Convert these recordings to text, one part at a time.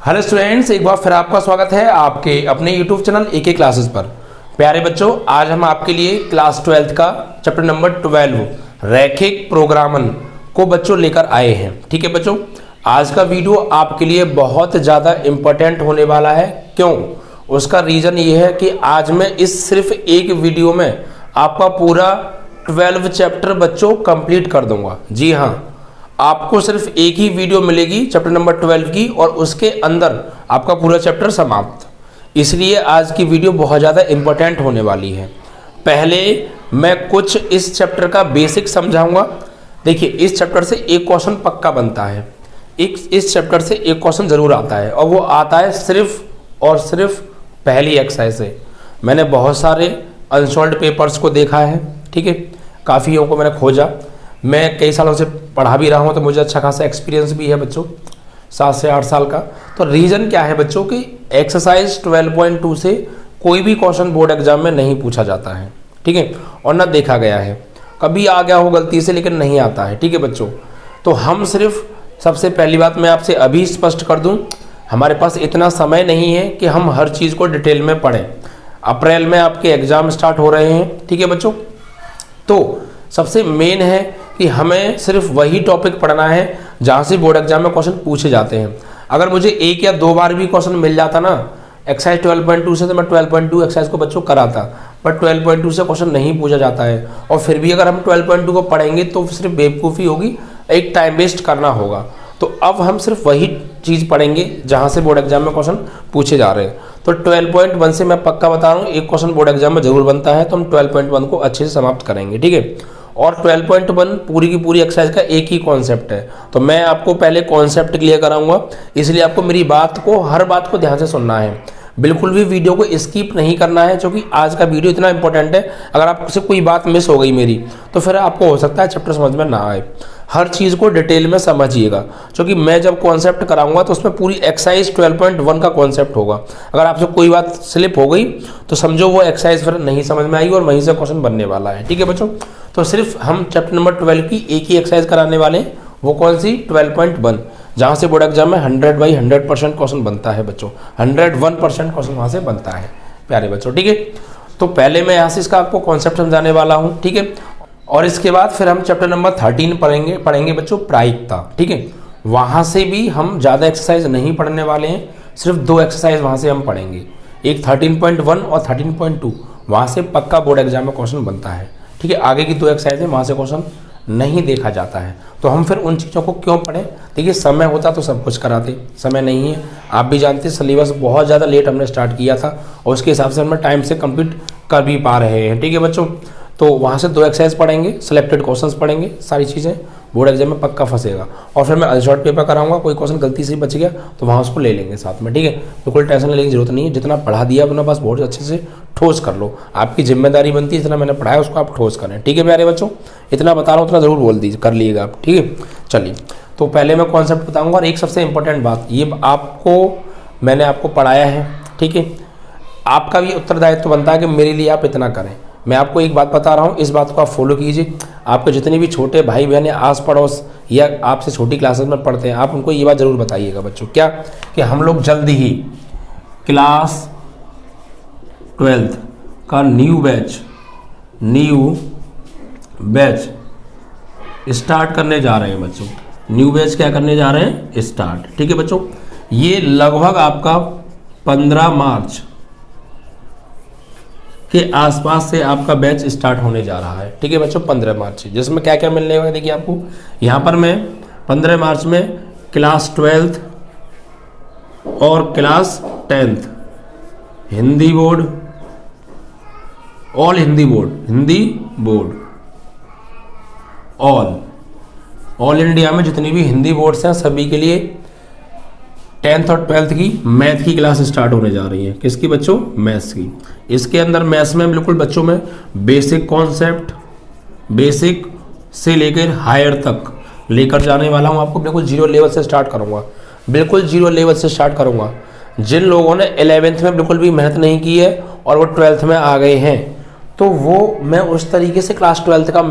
Hello students, एक बार फिर आपका स्वागत है आपके अपने यूट्यूब चैनल एके क्लासेस पर। प्यारे बच्चों, आज हम आपके लिए क्लास 12 का चैप्टर नंबर 12 रैखिक प्रोग्रामन को बच्चों लेकर आए हैं। ठीक है बच्चों, आज का वीडियो आपके लिए बहुत ज़्यादा इम्पोर्टेंट होने वाला है। क्यों? उसका रीज़न ये है कि आज मैं इस सिर्फ एक वीडियो में आपका पूरा 12 चैप्टर बच्चों कंप्लीट कर दूंगा। जी हाँ, आपको सिर्फ एक ही वीडियो मिलेगी चैप्टर नंबर 12 की और उसके अंदर आपका पूरा चैप्टर समाप्त। इसलिए आज की वीडियो बहुत ज़्यादा इम्पोर्टेंट होने वाली है। पहले मैं कुछ इस चैप्टर का बेसिक समझाऊंगा। देखिए, इस चैप्टर से एक क्वेश्चन पक्का बनता है, इस चैप्टर से एक क्वेश्चन ज़रूर आता है और वो आता है सिर्फ और सिर्फ पहली एक्सरसाइज से। मैंने बहुत सारे अनसॉल्व्ड पेपर्स को देखा है, ठीक है, काफ़ियों को मैंने खोजा। मैं कई सालों से पढ़ा भी रहा हूँ तो मुझे अच्छा खासा एक्सपीरियंस भी है बच्चों, 7 से 8 साल का। तो रीज़न क्या है बच्चों कि एक्सरसाइज 12.2 से कोई भी क्वेश्चन बोर्ड एग्जाम में नहीं पूछा जाता है, ठीक है, और ना देखा गया है। कभी आ गया हो गलती से, लेकिन नहीं आता है। ठीक है बच्चों, तो हम सिर्फ सबसे पहली बात मैं आपसे अभी स्पष्ट कर दूँ, हमारे पास इतना समय नहीं है कि हम हर चीज़ को डिटेल में पढ़ें। अप्रैल में आपके एग्ज़ाम स्टार्ट हो रहे हैं, ठीक है बच्चों। तो सबसे मेन है कि हमें सिर्फ वही टॉपिक पढ़ना है जहाँ से बोर्ड एग्जाम में क्वेश्चन पूछे जाते हैं। अगर मुझे एक या दो बार भी क्वेश्चन मिल जाता ना एक्सरसाइज 12.2 से, तो मैं 12.2 एक्सरसाइज को बच्चों कराता, बट 12.2 से क्वेश्चन नहीं पूछा जाता है। और फिर भी अगर हम 12.2 को पढ़ेंगे तो सिर्फ बेवकूफ़ी होगी, एक टाइम वेस्ट करना होगा। तो अब हम सिर्फ वही चीज़ पढ़ेंगे जहाँ से बोर्ड एग्जाम में क्वेश्चन पूछे जा रहे हैं। तो 12.1 से मैं पक्का बता रहा हूँ एक क्वेश्चन बोर्ड एग्जाम में जरूर बनता है, तो हम 12.1 को अच्छे से समाप्त करेंगे, ठीक है। और 12.1 पूरी की पूरी एक्सरसाइज का एक ही कॉन्सेप्ट है, तो मैं आपको पहले कॉन्सेप्ट क्लियर कराऊंगा। इसलिए आपको मेरी बात को, हर बात को ध्यान से सुनना है, बिल्कुल भी वीडियो को स्किप नहीं करना है, क्योंकि आज का वीडियो इतना इंपॉर्टेंट है। अगर आपसे कोई बात मिस हो गई मेरी, तो फिर आपको हो सकता है चैप्टर समझ में ना आए। हर चीज़ को डिटेल में समझिएगा, क्योंकि मैं जब कॉन्सेप्ट कराऊंगा तो उसमें पूरी एक्सरसाइज 12.1 का कॉन्सेप्ट होगा। अगर आपसे कोई बात स्लिप हो गई तो समझो वो एक्सरसाइज फिर नहीं समझ में आई और वहीं से क्वेश्चन बनने वाला है, ठीक है बच्चों। तो सिर्फ हम चैप्टर नंबर 12 की एक ही एक्सरसाइज कराने वाले हैं, वो कौन सी? 12.1, जहाँ से बोर्ड एग्जाम में 100/100% क्वेश्चन बनता है बच्चों, 101% क्वेश्चन वहाँ से बनता है प्यारे बच्चों, ठीक है। तो पहले मैं यहाँ से इसका आपको कॉन्सेप्ट समझाने वाला हूँ, ठीक है। और इसके बाद फिर हम चैप्टर नंबर 13 पढ़ेंगे बच्चों, प्रायिकता, ठीक है। वहाँ से भी हम ज़्यादा एक्सरसाइज नहीं पढ़ने वाले हैं, सिर्फ 2 एक्सरसाइज वहाँ से हम पढ़ेंगे, एक 13.1 और 13.2। वहाँ से पक्का बोर्ड एग्जाम में क्वेश्चन बनता है, ठीक है। आगे की 2 एक्सरसाइज है वहाँ से क्वेश्चन नहीं देखा जाता है, तो हम फिर उन चीज़ों को क्यों पढ़ें? देखिए, समय होता तो सब कुछ कराते, समय नहीं है। आप भी जानते हैं सिलेबस बहुत ज़्यादा लेट हमने स्टार्ट किया था और उसके हिसाब से हम टाइम से कंप्लीट कर भी पा रहे हैं, ठीक है बच्चों। तो वहाँ से 2 एक्सरसाइज पढ़ेंगे, सिलेक्टेड क्वेश्चंस पढ़ेंगे, सारी चीज़ें बोर्ड एग्जाम में पक्का फंसेगा। और फिर मैं अनशॉर्ट पेपर कराऊंगा, कोई क्वेश्चन गलती से बच गया तो वहाँ उसको ले लेंगे साथ में, ठीक है। बिल्कुल टेंशन लेने की जरूरत नहीं है, जितना पढ़ा दिया अपना बस बहुत अच्छे से ठोस कर लो। आपकी जिम्मेदारी बनती है जितना मैंने पढ़ाया उसको आप ठोस करें, ठीक है प्यारे बच्चों। इतना बता रहा हूँ, उतना ज़रूर बोल दीजिए, कर लीजिएगा आप, ठीक है। चलिए, तो पहले मैं कॉन्सेप्ट बताऊँगा और एक सबसे इंपॉर्टेंट बात, ये मैंने आपको पढ़ाया है, ठीक है। आपका भी उत्तरदायित्व बनता है कि मेरे लिए आप इतना करें। मैं आपको एक बात बता रहा हूँ, इस बात को आप फॉलो कीजिए। आपके जितने भी छोटे भाई बहन या आस पड़ोस या आपसे छोटी क्लासेस में पढ़ते हैं, आप उनको ये बात ज़रूर बताइएगा बच्चों, क्या कि हम लोग जल्द ही क्लास 12 का न्यू बैच स्टार्ट करने जा रहे हैं बच्चों। न्यू बैच क्या करने जा रहे हैं? स्टार्ट, ठीक है बच्चों। ये लगभग आपका 15 मार्च के आसपास से आपका बैच स्टार्ट होने जा रहा है, ठीक है बच्चों, 15 मार्च से। जिसमें क्या क्या मिलने वाला है देखिए आपको यहाँ पर। मैं 15 मार्च में क्लास 12 और class 10 Hindi board, Hindi board all India में जितनी भी हिंदी बोर्ड्स हैं सभी के लिए 10th और 12th की मैथ की क्लास स्टार्ट होने जा रही है। किसकी बच्चों? मैथ्स की। इसके अंदर मैथ्स में बिल्कुल बच्चों में बेसिक कॉन्सेप्ट, बेसिक से लेकर हायर तक लेकर जाने वाला हूँ आपको। बिल्कुल 0 लेवल से स्टार्ट करूँगा, बिल्कुल 0 लेवल से स्टार्ट करूँगा। जिन लोगों ने 11th में बिल्कुल भी मेहनत नहीं की है और वो 12th में आ गए हैं, तो वो मैं उस तरीके से क्लास 12th का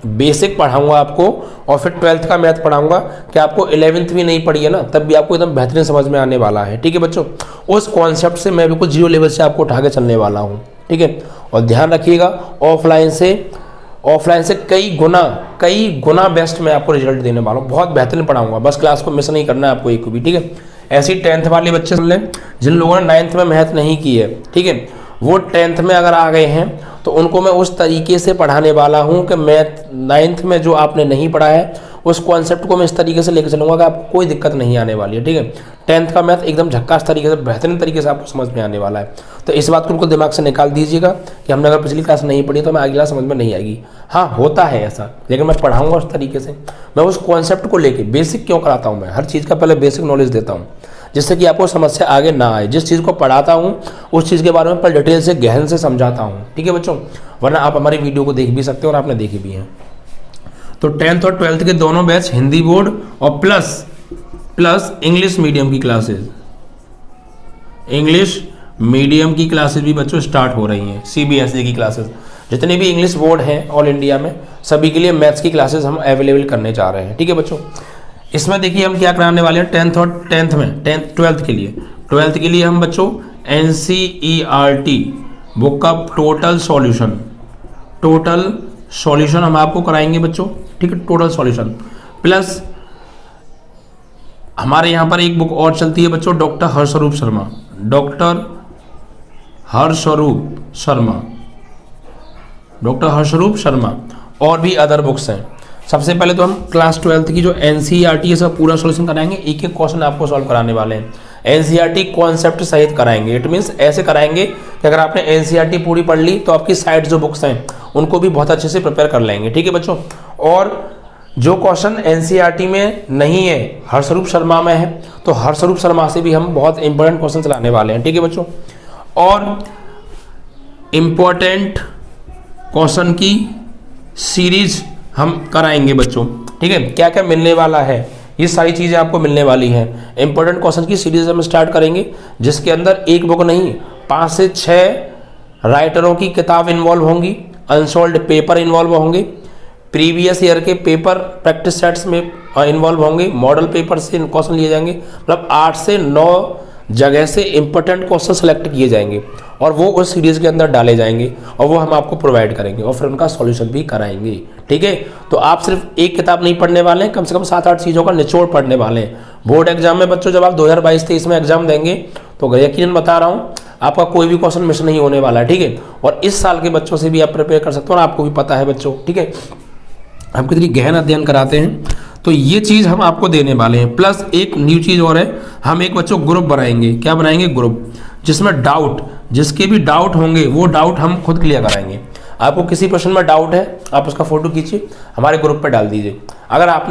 बेसिक पढ़ाऊंगा आपको और फिर 12th का मैथ पढ़ाऊंगा कि आपको 11th भी नहीं पढ़ी है ना तब भी आपको एकदम बेहतरीन समझ में आने वाला है। ठीक है बच्चों, उस कॉन्सेप्ट से मैं बिल्कुल जीरो लेवल से आपको उठा के चलने वाला हूँ। ठीक है, और ध्यान रखिएगा ऑफलाइन से कई गुना बेस्ट मैं आपको रिजल्ट देने वाला हूँ। बहुत बेहतरीन पढ़ाऊंगा, बस क्लास को मिस नहीं करना है आपको एक को भी। ठीक है, ऐसे ही 10th वाले बच्चे सुन लें जिन लोगों ने 9th में मैथ नहीं की है। ठीक है, वो 10th में अगर आ गए हैं तो उनको मैं उस तरीके से पढ़ाने वाला हूँ कि मैथ 9th में जो आपने नहीं पढ़ा है उस कॉन्सेप्ट को मैं इस तरीके से लेकर चलूँगा कि आपको कोई दिक्कत नहीं आने वाली है। ठीक है, 10th का मैथ एकदम झक्कास तरीके से बेहतरीन तरीके से आपको समझ में आने वाला है। तो इस बात को बिल्कुल दिमाग से निकाल दीजिएगा कि हमने अगर पिछली क्लास नहीं पढ़ी तो मैं अगली क्लास समझ में नहीं आएगी। हाँ, होता है ऐसा, लेकिन मैं पढ़ाऊँगा उस तरीके से। मैं उस कॉन्सेप्ट को लेकर बेसिक क्यों कराता हूँ, मैं हर चीज़ का पहले बेसिक नॉलेज देता हूँ जिससे कि आपको समस्या आगे ना आए। जिस चीज़ को पढ़ाता हूँ उस चीज़ के बारे में पर डिटेल से गहन से समझाता हूँ। ठीक है बच्चों, वरना आप हमारी वीडियो को देख भी सकते हो और आपने देखी भी है। तो 10th और 12th के दोनों बैच हिंदी बोर्ड और प्लस इंग्लिश मीडियम की क्लासेस, इंग्लिश मीडियम की क्लासेस भी बच्चों स्टार्ट हो रही हैं। CBSE की क्लासेस, जितने भी इंग्लिश बोर्ड हैं ऑल इंडिया में सभी के लिए मैथ्स की क्लासेस हम अवेलेबल करने जा रहे हैं। ठीक है बच्चों, इसमें देखिए हम क्या कराने वाले हैं 12th के लिए हम बच्चों NCERT बुक का टोटल सॉल्यूशन हम आपको कराएंगे बच्चों। ठीक है, टोटल सॉल्यूशन प्लस हमारे यहाँ पर एक बुक और चलती है बच्चों, डॉक्टर हर्षरूप शर्मा और भी अदर बुक्स हैं। सबसे पहले तो हम क्लास 12th की जो NCERT है सब पूरा सॉल्यूशन कराएंगे, एक एक क्वेश्चन आपको सॉल्व कराने वाले हैं। NCERT कॉन्सेप्ट सहित कराएंगे। इट मीन्स ऐसे कराएंगे कि अगर आपने NCERT पूरी पढ़ ली तो आपकी साइड जो बुक्स हैं उनको भी बहुत अच्छे से प्रिपेयर कर लेंगे। ठीक है बच्चों, और जो क्वेश्चन NCERT में नहीं है हर्षरूप शर्मा में है तो हर्षरूप शर्मा से भी हम बहुत इंपॉर्टेंट क्वेश्चन चलाने वाले हैं। ठीक है बच्चों, और इंपॉर्टेंट क्वेश्चन की सीरीज हम कराएंगे बच्चों। ठीक है, क्या क्या मिलने वाला है ये सारी चीज़ें आपको मिलने वाली हैं। इंपॉर्टेंट क्वेश्चन की सीरीज हम स्टार्ट करेंगे जिसके अंदर एक बुक नहीं 5 से 6 राइटरों की किताब इन्वॉल्व होंगी, अनसॉल्व्ड पेपर इन्वॉल्व होंगे, प्रीवियस ईयर के पेपर प्रैक्टिस सेट्स में इन्वॉल्व होंगे, मॉडल पेपर से क्वेश्चन लिए जाएंगे। मतलब 8 से 9 जगह से इंपॉर्टेंट क्वेश्चन सेलेक्ट किए जाएंगे और वो उस सीरीज के अंदर डाले जाएंगे और वो हम आपको प्रोवाइड करेंगे और फिर उनका सॉल्यूशन भी कराएंगे। ठीक है, तो आप सिर्फ एक किताब नहीं पढ़ने वाले हैं, कम से कम 7-8 चीज़ों का निचोड़ पढ़ने वाले हैं। बोर्ड एग्जाम में बच्चों जब आप 2022-23 में एग्जाम देंगे तो यकीनन बता रहा हूँ आपका कोई भी क्वेश्चन मिस नहीं होने वाला है। ठीक है, और इस साल के बच्चों से भी आप प्रिपेयर कर सकते हो और आपको भी पता है बच्चों। ठीक है, हम कितनी गहन अध्ययन कराते हैं, तो ये चीज़ हम आपको देने वाले हैं। प्लस एक न्यू चीज़ और है, हम एक बच्चों ग्रुप बनाएंगे। क्या बनाएंगे? ग्रुप, जिसमें जिसके भी डाउट होंगे वो डाउट हम खुद क्लियर कराएंगे। आपको किसी प्रश्न में डाउट है आप उसका फोटो खींचिए हमारे ग्रुप पे डाल दीजिए। अगर आप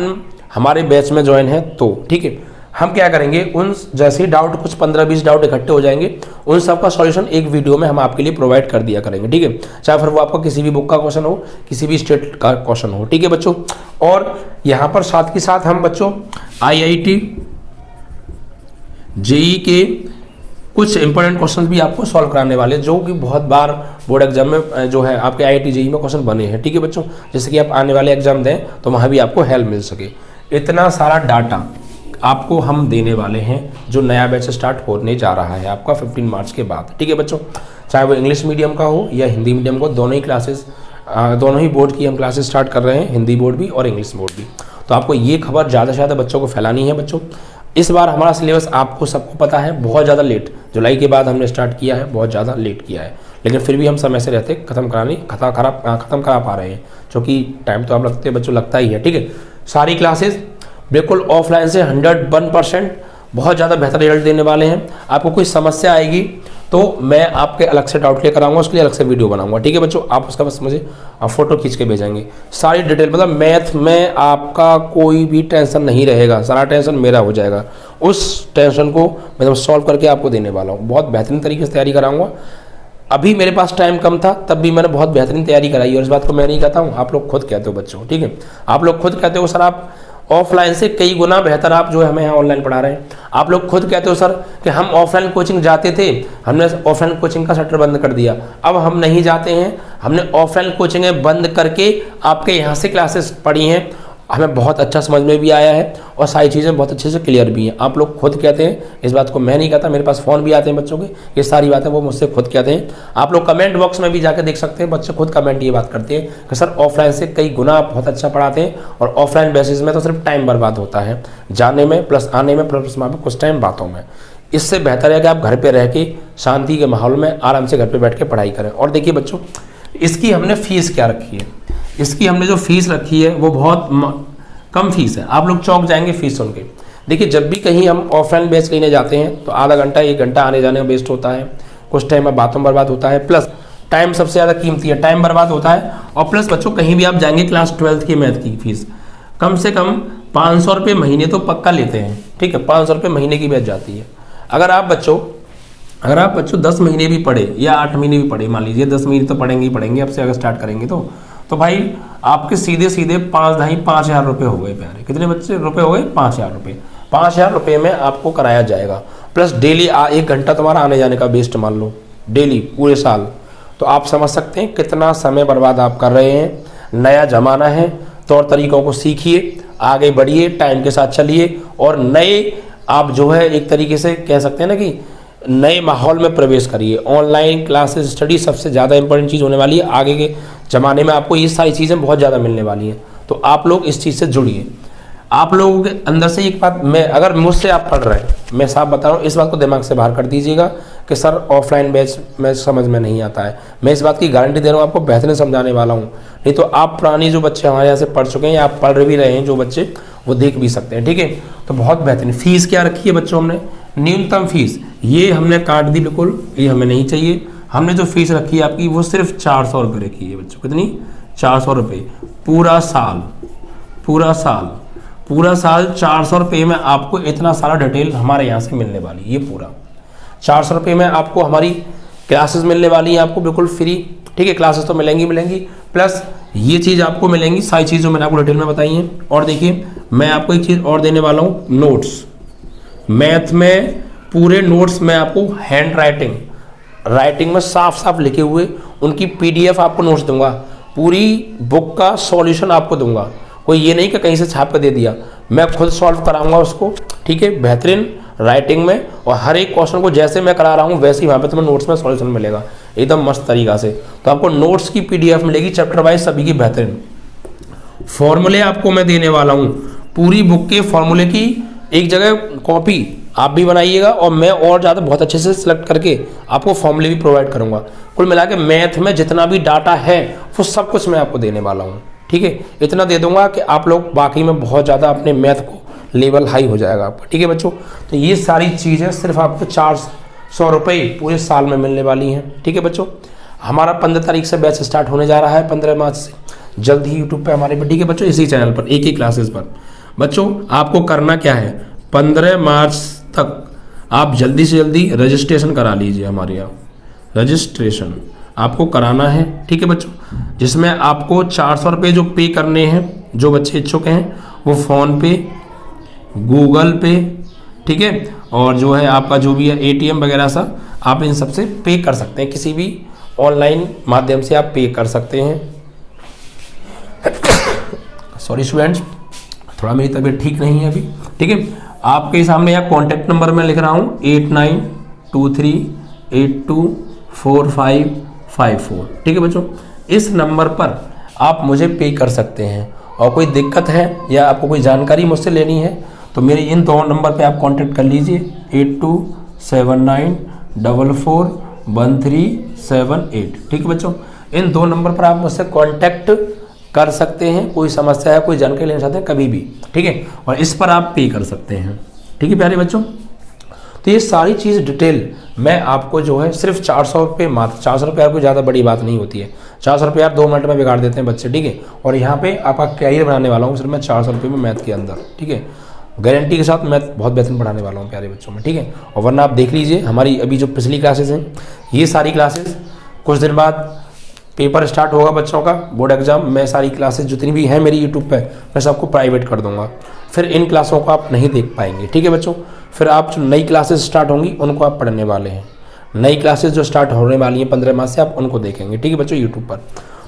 हमारे बैच में ज्वाइन है तो ठीक है, हम क्या करेंगे उन जैसे ही डाउट कुछ 15-20 डाउट इकट्ठे हो जाएंगे उन सब का सॉल्यूशन एक वीडियो में हम आपके लिए प्रोवाइड कर दिया करेंगे। ठीक है, चाहे फिर वो आपका किसी भी बुक का क्वेश्चन हो, किसी भी स्टेट का क्वेश्चन हो। ठीक है बच्चों, और यहाँ पर साथ के साथ हम बच्चों IIT JEE के कुछ इंपॉर्टेंट क्वेश्चन भी आपको सॉल्व कराने वाले जो कि बहुत बार बोर्ड एग्जाम में जो है आपके IIT JEE में क्वेश्चन बने हैं। ठीक है बच्चों, जैसे कि आप आने वाले एग्जाम दें तो वहाँ भी आपको हेल्प मिल सके। इतना सारा डाटा आपको हम देने वाले हैं जो नया बैच स्टार्ट होने जा रहा है आपका 15 मार्च के बाद। ठीक है बच्चों, चाहे वो इंग्लिश मीडियम का हो या हिंदी मीडियम को, दोनों ही क्लासेस दोनों ही बोर्ड की हम क्लासेस स्टार्ट कर रहे हैं, हिंदी बोर्ड भी और इंग्लिश बोर्ड भी। तो आपको ये खबर ज़्यादा से ज़्यादा बच्चों को फैलानी है। बच्चों इस बार हमारा सिलेबस आपको सबको पता है बहुत ज़्यादा लेट, जुलाई के बाद हमने स्टार्ट किया है, बहुत ज़्यादा लेट किया है, लेकिन फिर भी हम समय से रहते खत्म करा पा रहे हैं, क्योंकि टाइम तो आप लगते बच्चों लगता ही है। ठीक है, सारी क्लासेस बिल्कुल ऑफलाइन से 101% बहुत ज़्यादा बेहतर रिजल्ट देने वाले हैं। आपको कोई समस्या आएगी तो मैं आपके अलग से डाउट क्लियर कराऊंगा, उसके लिए अलग से वीडियो बनाऊंगा। ठीक है बच्चों, आप उसका बस मुझे फोटो खींच के भेजेंगे सारी डिटेल। मतलब मैथ में आपका कोई भी टेंशन नहीं रहेगा, सारा टेंशन मेरा हो जाएगा। उस टेंशन को मैं सॉल्व करके आपको देने वाला हूँ, बहुत बेहतरीन तरीके से तैयारी कराऊंगा। अभी मेरे पास टाइम कम था तब भी मैंने बहुत बेहतरीन तैयारी कराई और इस बात को मैं नहीं कहता हूँ, आप लोग खुद कहते हो बच्चों। ठीक है, आप लोग खुद कहते हो सर आप ऑफलाइन से कई गुना बेहतर आप जो है हमें यहाँ ऑनलाइन पढ़ा रहे हैं। आप लोग खुद कहते हो सर कि हम ऑफलाइन कोचिंग जाते थे, हमने ऑफलाइन कोचिंग का शटर बंद कर दिया, अब हम नहीं जाते हैं, हमने ऑफलाइन कोचिंगें बंद करके आपके यहाँ से क्लासेस पढ़ी हैं, हमें बहुत अच्छा समझ में भी आया है और सारी चीज़ें बहुत अच्छे से क्लियर भी हैं। आप लोग खुद कहते हैं, इस बात को मैं नहीं कहता, मेरे पास फ़ोन भी आते हैं बच्चों के, ये सारी बातें वो मुझसे खुद कहते हैं। आप लोग कमेंट बॉक्स में भी जाकर देख सकते हैं, बच्चे खुद कमेंट ये बात करते हैं कि सर ऑफलाइन से कई गुना आप बहुत अच्छा पढ़ाते हैं और ऑफलाइन बेसिस में तो सिर्फ टाइम बर्बाद होता है, जाने में प्लस आने में प्लस वहाँ पर कुछ टाइम बातों में। इससे बेहतर है कि आप घर पर रह के शांति के माहौल में आराम से घर पर बैठ के पढ़ाई करें। और देखिए बच्चों, इसकी हमने फ़ीस क्या रखी है, इसकी हमने जो फ़ीस रखी है वो बहुत कम फीस है। आप लोग चौंक जाएंगे फीस सुन के। देखिए, जब भी कहीं हम ऑफलाइन बैच लेने जाते हैं तो आधा घंटा 1 घंटा आने जाने में वेस्ट होता है, कुछ टाइम में बातों बर्बाद होता है, प्लस टाइम सबसे ज़्यादा कीमती है, टाइम बर्बाद होता है। और प्लस बच्चों कहीं भी आप जाएंगे क्लास 12th की मैथ की फीस कम से कम 500 रुपये महीने तो पक्का लेते हैं, ठीक है, 500 रुपये महीने की बैच जाती है। अगर आप बच्चों 10 महीने भी पढ़े या 8 महीने भी पढ़े, मान लीजिए 10 महीने तो पढ़ेंगे ही पढ़ेंगे, अब से अगर स्टार्ट करेंगे तो भाई आपके सीधे 5,000 रुपये हो गए प्यारे। कितने बच्चे रुपए हो गए? 5,000 रुपये। 5,000 रुपये में आपको कराया जाएगा, प्लस डेली 1 घंटा तुम्हारा आने जाने का वेस्ट मान लो डेली पूरे साल। तो आप समझ सकते हैं कितना समय बर्बाद आप कर रहे हैं। नया ज़माना है, तौर तरीक़ों को सीखिए, आगे बढ़िए, टाइम के साथ चलिए और नए आप जो है एक तरीके से कह सकते हैं ना कि नए माहौल में प्रवेश करिए। ऑनलाइन क्लासेस स्टडी सबसे ज़्यादा इंपॉर्टेंट चीज़ होने वाली है। आगे के ज़माने में आपको ये सारी चीज़ें बहुत ज़्यादा मिलने वाली हैं, तो आप लोग इस चीज़ से जुड़िए। आप लोगों के अंदर से एक बात, मैं अगर मुझसे आप पढ़ रहे हैं, मैं साफ बता रहा हूँ, इस बात को दिमाग से बाहर कर दीजिएगा कि सर ऑफलाइन बैच में समझ में नहीं आता है। मैं इस बात की गारंटी दे रहा हूँ, आपको बेहतरीन समझाने वाला हूँ। नहीं तो आप पुरानी जो बच्चे हमारे यहाँ से पढ़ चुके हैं या आप पढ़ भी रहे हैं जो बच्चे, वो देख भी सकते हैं, ठीक है। तो बहुत बेहतरीन फीस क्या रखी है बच्चों, हमने न्यूनतम फीस ये हमने काट दी, बिल्कुल ये हमें नहीं चाहिए। हमने जो फीस रखी है आपकी वो सिर्फ 400 रुपये रखी है बच्चों। कितनी? 400 रुपये पूरा साल। पूरा साल 400 रुपये में आपको इतना सारा डिटेल हमारे यहाँ से मिलने वाली है। ये पूरा 400 रुपये में आपको हमारी क्लासेस मिलने वाली हैं, आपको बिल्कुल फ्री, ठीक है। क्लासेस तो मिलेंगी, प्लस ये चीज़ आपको मिलेंगी, सारी चीज़ जो मैंने आपको डिटेल में बताई हैं। और देखिए, मैं आपको एक चीज़ और देने वाला हूँ, नोट्स। मैथ में पूरे नोट्स मैं आपको हैंड राइटिंग में साफ साफ लिखे हुए उनकी PDF आपको नोट्स दूंगा, पूरी बुक का सॉल्यूशन आपको दूंगा। कोई ये नहीं कि कहीं से छाप कर दे दिया, मैं खुद सॉल्व कराऊंगा उसको, ठीक है, बेहतरीन राइटिंग में। और हर एक क्वेश्चन को जैसे मैं करा रहा हूँ वैसे ही वहाँ पे तुम्हें नोट्स में सॉल्यूशन मिलेगा एकदम मस्त तरीका से। तो आपको नोट्स की PDF मिलेगी चैप्टर वाइज सभी की बेहतरीन। फॉर्मूले आपको मैं देने वाला हूँ, पूरी बुक के फॉर्मूले की एक जगह कॉपी आप भी बनाइएगा और मैं और ज़्यादा बहुत अच्छे से सिलेक्ट करके आपको फॉर्मूले भी प्रोवाइड करूँगा। कुल मिला के मैथ में जितना भी डाटा है वो सब कुछ मैं आपको देने वाला हूँ, ठीक है। इतना दे दूंगा कि आप लोग बाकी में बहुत ज़्यादा अपने मैथ को लेवल हाई हो जाएगा आपका, ठीक है बच्चों। तो ये सारी चीज़ें सिर्फ आपको 400 रुपये पूरे साल में मिलने वाली हैं, ठीक है बच्चों। हमारा 15 तारीख से बैच स्टार्ट होने जा रहा है, 15 मार्च से, जल्द ही यूट्यूब पे हमारे पे, ठीक है बच्चों, इसी चैनल पर, एक ही क्लासेस पर। बच्चों आपको करना क्या है, 15 मार्च तक आप जल्दी से जल्दी रजिस्ट्रेशन करा लीजिए हमारे यहाँ। रजिस्ट्रेशन आपको कराना है, ठीक है बच्चों, जिसमें आपको 400 रुपये जो पे करने हैं, जो बच्चे इच्छुक हैं वो फ़ोन पे, गूगल पे, ठीक है, और जो है आपका जो भी है ATM वगैरह सा, आप इन सब से पे कर सकते हैं, किसी भी ऑनलाइन माध्यम से आप पे कर सकते हैं। सॉरी स्टूडेंट्स, थोड़ा मेरी तबीयत ठीक नहीं है अभी, ठीक है। आपके सामने यहाँ कॉन्टैक्ट नंबर मैं लिख रहा हूँ 8923824554, ठीक है बच्चों। इस नंबर पर आप मुझे पे कर सकते हैं और कोई दिक्कत है या आपको कोई जानकारी मुझसे लेनी है तो मेरे इन 2 नंबर पे आप कांटेक्ट कर लीजिए, 8279441378, ठीक है बच्चों। इन 2 नंबर पर आप मुझसे कांटेक्ट कर सकते हैं, कोई समस्या है, कोई जानकारी लेना चाहते हैं कभी भी, ठीक है, और इस पर आप पे कर सकते हैं, ठीक है प्यारे बच्चों। तो ये सारी चीज़ डिटेल मैं आपको जो है सिर्फ 400 रुपये, मात्र 400 रुपये, आपको ज़्यादा बड़ी बात नहीं होती है। 400 रुपये आप 2 मिनट में बिगाड़ देते हैं बच्चे, ठीक है। और यहाँ पे आपका कैरियर बनाने वाला हूँ सिर्फ मैं 400 रुपये में मैथ के अंदर, ठीक है, गारंटी के साथ मैथ बहुत बेहतरीन पढ़ाने वाला हूँ प्यारे बच्चों में, ठीक है। और वरना आप देख लीजिए हमारी अभी जो पिछली क्लासेस हैं, ये सारी क्लासेस कुछ दिन बाद पेपर स्टार्ट होगा बच्चों का बोर्ड एग्जाम, मैं सारी क्लासेस जितनी भी हैं मेरी यूट्यूब पे मैं सबको प्राइवेट कर दूंगा, फिर इन क्लासों को आप नहीं देख पाएंगे, ठीक है बच्चों। फिर आप जो नई क्लासेस स्टार्ट होंगी उनको आप पढ़ने वाले हैं, नई क्लासेस जो स्टार्ट होने वाली हैं 15 मार्च से आप उनको देखेंगे, ठीक है बच्चों, यूट्यूब पर।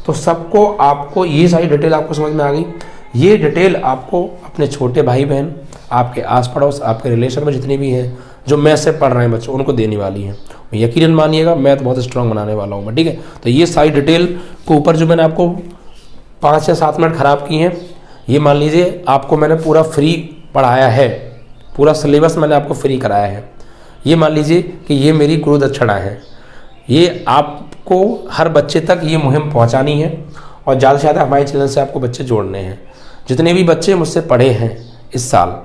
तो सबको आपको ये सारी डिटेल आपको समझ में आ गई। ये डिटेल आपको अपने छोटे भाई बहन, आपके आस पड़ोस, आपके रिलेशन में जितने भी हैं जो मैथ से पढ़ रहे हैं बच्चों, उनको देने वाली है। यकीनन मानिएगा मैथ बहुत स्ट्रांग बनाने वाला हूँ मैं, ठीक है। तो ये सारी डिटेल को ऊपर जो मैंने आपको 5 या 7 मिनट ख़राब की हैं, ये मान लीजिए आपको मैंने पूरा फ्री पढ़ाया है, पूरा सिलेबस मैंने आपको फ्री कराया है। ये मान लीजिए कि ये मेरी गुरु दक्षिणा है, ये आपको हर बच्चे तक ये मुहिम पहुँचानी है और ज़्यादा से ज़्यादा हमारे चैनल से आपको बच्चे जोड़ने हैं। जितने भी बच्चे मुझसे पढ़े हैं इस साल,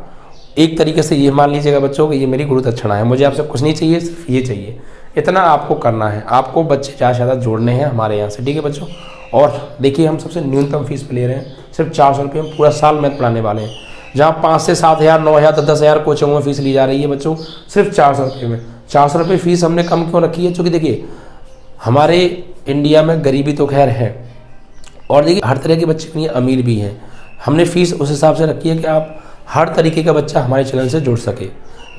एक तरीके से ये मान लीजिएगा बच्चों कि ये मेरी गुरु दक्षिणा है, मुझे आपसे कुछ नहीं चाहिए, सिर्फ ये चाहिए, इतना आपको करना है। आपको बच्चे ज़्यादा से ज़्यादा जोड़ने हैं हमारे यहाँ से, ठीक है बच्चों। और देखिए हम सबसे न्यूनतम फीस पे ले रहे हैं, सिर्फ 400 रुपये में पूरा साल मैथ पढ़ाने वाले हैं। जहाँ 5 से 7 हज़ार 9 हज़ार 10 हज़ार कोचिंगों में फीस ली जा रही है बच्चों, सिर्फ 400 रुपये में। 400 रुपये फीस हमने कम क्यों रखी है? क्योंकि देखिए हमारे इंडिया में गरीबी तो खैर है, और देखिए हर तरह के बच्चे नहीं, अमीर भी हैं। हमने फीस उस हिसाब से रखी है कि आप हर तरीके का बच्चा हमारे चैनल से जुड़ सके,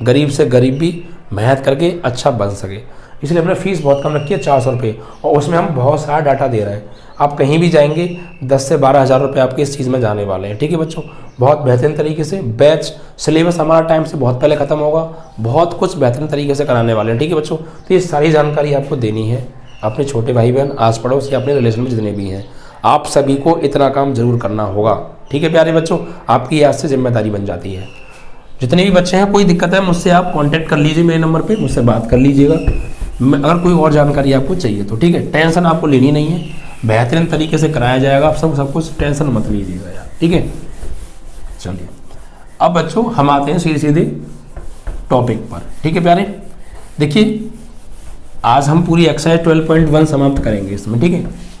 गरीब से गरीब भी मेहनत करके अच्छा बन सके, इसलिए हमने फ़ीस बहुत कम रखी है, 400 रुपये। और उसमें हम बहुत सारा डाटा दे रहे हैं। आप कहीं भी जाएंगे 10 से 12 हज़ार रुपये आपके इस चीज़ में जाने वाले हैं, ठीक है बच्चों। बहुत बेहतरीन तरीके से बैच सिलेबस हमारा टाइम से बहुत पहले ख़त्म होगा, बहुत कुछ बेहतरीन तरीके से कराने वाले हैं, ठीक है बच्चों। तो ये सारी जानकारी आपको देनी है अपने छोटे भाई बहन, आस पड़ोस या अपने रिलेशन में जितने भी हैं। आप सभी को इतना काम जरूर करना होगा, ठीक है प्यारे बच्चों। आपकी आज से जिम्मेदारी बन जाती है। जितने भी बच्चे हैं, कोई दिक्कत है मुझसे आप कांटेक्ट कर लीजिए, मेरे नंबर पे मुझसे बात कर लीजिएगा। अगर कोई और जानकारी आपको चाहिए तो ठीक है, टेंशन आपको लेनी नहीं है, बेहतरीन तरीके से कराया जाएगा। आप सब कुछ टेंशन मत लीजिएगा यार, ठीक है। चलिए अब बच्चों हम आते हैं सीधे सीधे टॉपिक पर, ठीक है प्यारे। देखिए आज हम पूरी एक्सरसाइज 12.1 समाप्त करेंगे इसमें, ठीक है।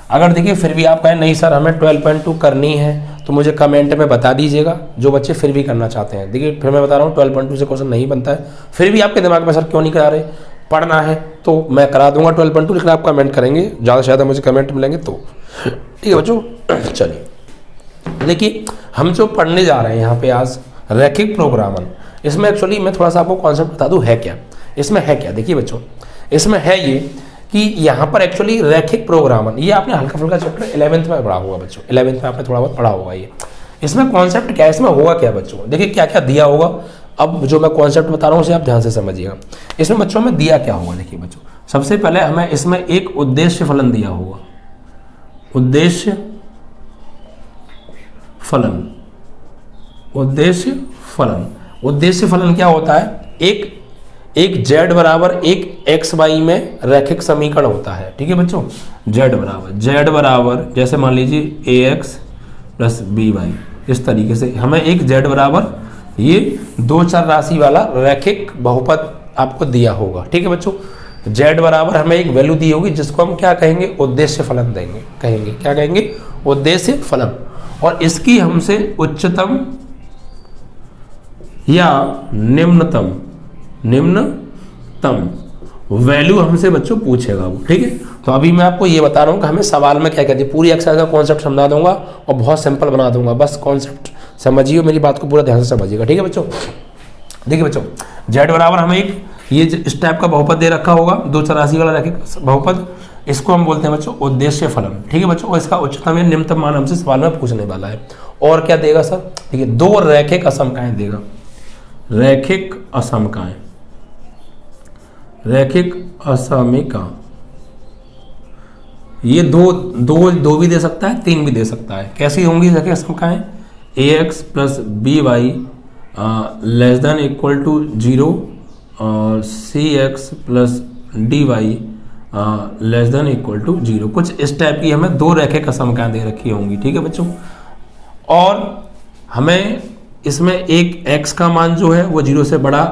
अगर देखिए फिर भी आप कहें नहीं सर हमें 12.2 करनी है तो मुझे कमेंट में बता दीजिएगा, जो बच्चे फिर भी करना चाहते हैं। देखिए फिर मैं बता रहा हूँ 12.2 से क्वेश्चन नहीं बनता है, फिर भी आपके दिमाग में सर क्यों नहीं करा रहे, पढ़ना है तो मैं करा दूंगा 12.2, लेकिन आप कमेंट करेंगे, ज़्यादा से ज़्यादा मुझे कमेंट मिलेंगे तो, ठीक है बच्चों। चलिए देखिए हम जो पढ़ने जा रहे हैं यहाँ पे आज रैखिक प्रोग्रामन, इसमें एक्चुअली मैं थोड़ा सा आपको कॉन्सेप्ट बता दूँ है क्या, इसमें है क्या। देखिए बच्चों इसमें है ये कि यहाँ पर एक्चुअली रैखिक प्रोग्रामन, ये आपने हल्का फुल्का चैप्टर 11th में पढ़ा होगा बच्चों, 11th में आपने थोड़ा बहुत पढ़ा होगा। ये इसमें कॉन्सेप्ट क्या है, इसमें होगा क्या बच्चों, देखिए क्या क्या दिया होगा। अब जो मैं कॉन्सेप्ट बता रहा हूँ उसे आप ध्यान से समझिएगा। इसमें बच्चों में दिया क्या होगा, देखिए बच्चों सबसे पहले हमें इसमें एक उद्देश्य फलन दिया होगा, उद्देश्य फलन। उद्देश्य फलन, उद्देश्य फलन क्या होता है, एक z बराबर एक एक्स वाई में रैखिक समीकरण होता है, ठीक है बच्चों। z बराबर जैसे मान लीजिए ए एक्स प्लस बी वाई, इस तरीके से हमें एक z बराबर ये 2 चर राशि वाला रैखिक बहुपद आपको दिया होगा, ठीक है बच्चों। z बराबर हमें एक वैल्यू दी होगी जिसको हम क्या कहेंगे, उद्देश्य फलन देंगे, कहेंगे क्या कहेंगे, उद्देश्य फलन। और इसकी हमसे उच्चतम या निम्नतम वैल्यू हमसे बच्चों पूछेगा वो, ठीक है। तो अभी मैं आपको ये बता रहा हूँ कि हमें सवाल में क्या कहती है, पूरी एक्सरसाइज का कॉन्सेप्ट समझा दूंगा और बहुत सिंपल बना दूंगा, बस कॉन्सेप्ट समझिए, मेरी बात को पूरा ध्यान से समझिएगा, ठीक है बच्चों। देखिए बच्चों z बराबर हमें एक ये इस टाइप का बहुपद दे रखा होगा, 2 चर राशि वाला रैखिक बहुपद, इसको हम बोलते हैं बच्चों उद्देश्य फलन, ठीक है बच्चों। और इसका उच्चतम या निम्नतम मान हमसे सवाल में पूछने वाला है। और क्या देगा सर, देखिए 2 रैखिक असमकाएं देगा, रैखिक असमकाएं, रैखिक असमिका, ये दो भी दे सकता है, 3 भी दे सकता है। कैसी होंगी रैखिक असमकाएं, A x plus B y less than equal to 0 और C x plus D y less than equal to 0, कुछ इस टाइप की हमें 2 रैखिक असमकाएं दे रखी होंगी, ठीक है बच्चों। और हमें इसमें एक x का मान जो है वो 0 से बड़ा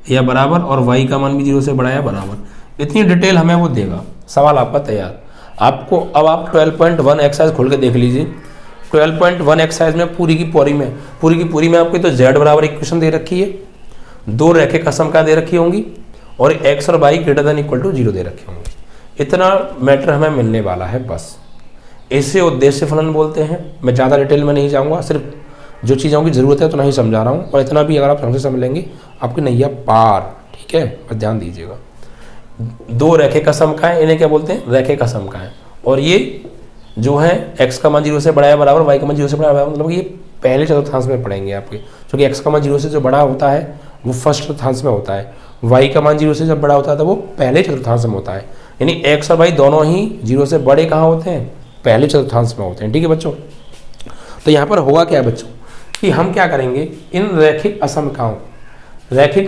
या बराबर और y का मान भी 0 से बड़ा या बराबर, इतनी डिटेल हमें वो देगा। सवाल आपका तैयार। आपको अब आप 12.1 एक्सरसाइज खोल के देख लीजिए। 12.1 एक्सरसाइज में पूरी की पूरी में आपको तो z बराबर इक्वेशन दे रखी है, 2 रैखिक असमकाएं दे रखी होंगी और x और y greater than equal to 0 दे रखे होंगे। इतना मैटर हमें मिलने वाला है बस। इसे उद्देश्य फलन बोलते हैं। मैं ज़्यादा डिटेल में नहीं जाऊँगा, सिर्फ जो चीज़ों की ज़रूरत है तो नहीं समझा रहा हूँ, और इतना भी अगर आप ढंग से समझ लेंगे आपकी नैया पार। ठीक है, बस ध्यान दीजिएगा। दो रैखिक असमकाएं, इन्हें क्या बोलते हैं? रैखिक असमकाएं। और ये जो है x का मान 0 से बड़ा है बराबर, y का मान 0 से बड़ा है, मतलब ये पहले चतुर्थांश में पढ़ेंगे आपके, क्योंकि x का मान 0 से जो बड़ा होता है वो फर्स्ट चतुर्थांश में होता है, y का मान 0 से जब बड़ा होता है तो वो पहले चतुर्थांश में होता है। यानी x और y दोनों ही 0 से बड़े कहाँ होते हैं? पहले चतुर्थांश में होते हैं। ठीक है बच्चों, तो यहाँ पर होगा क्या बच्चों कि हम क्या करेंगे, इन रैखिक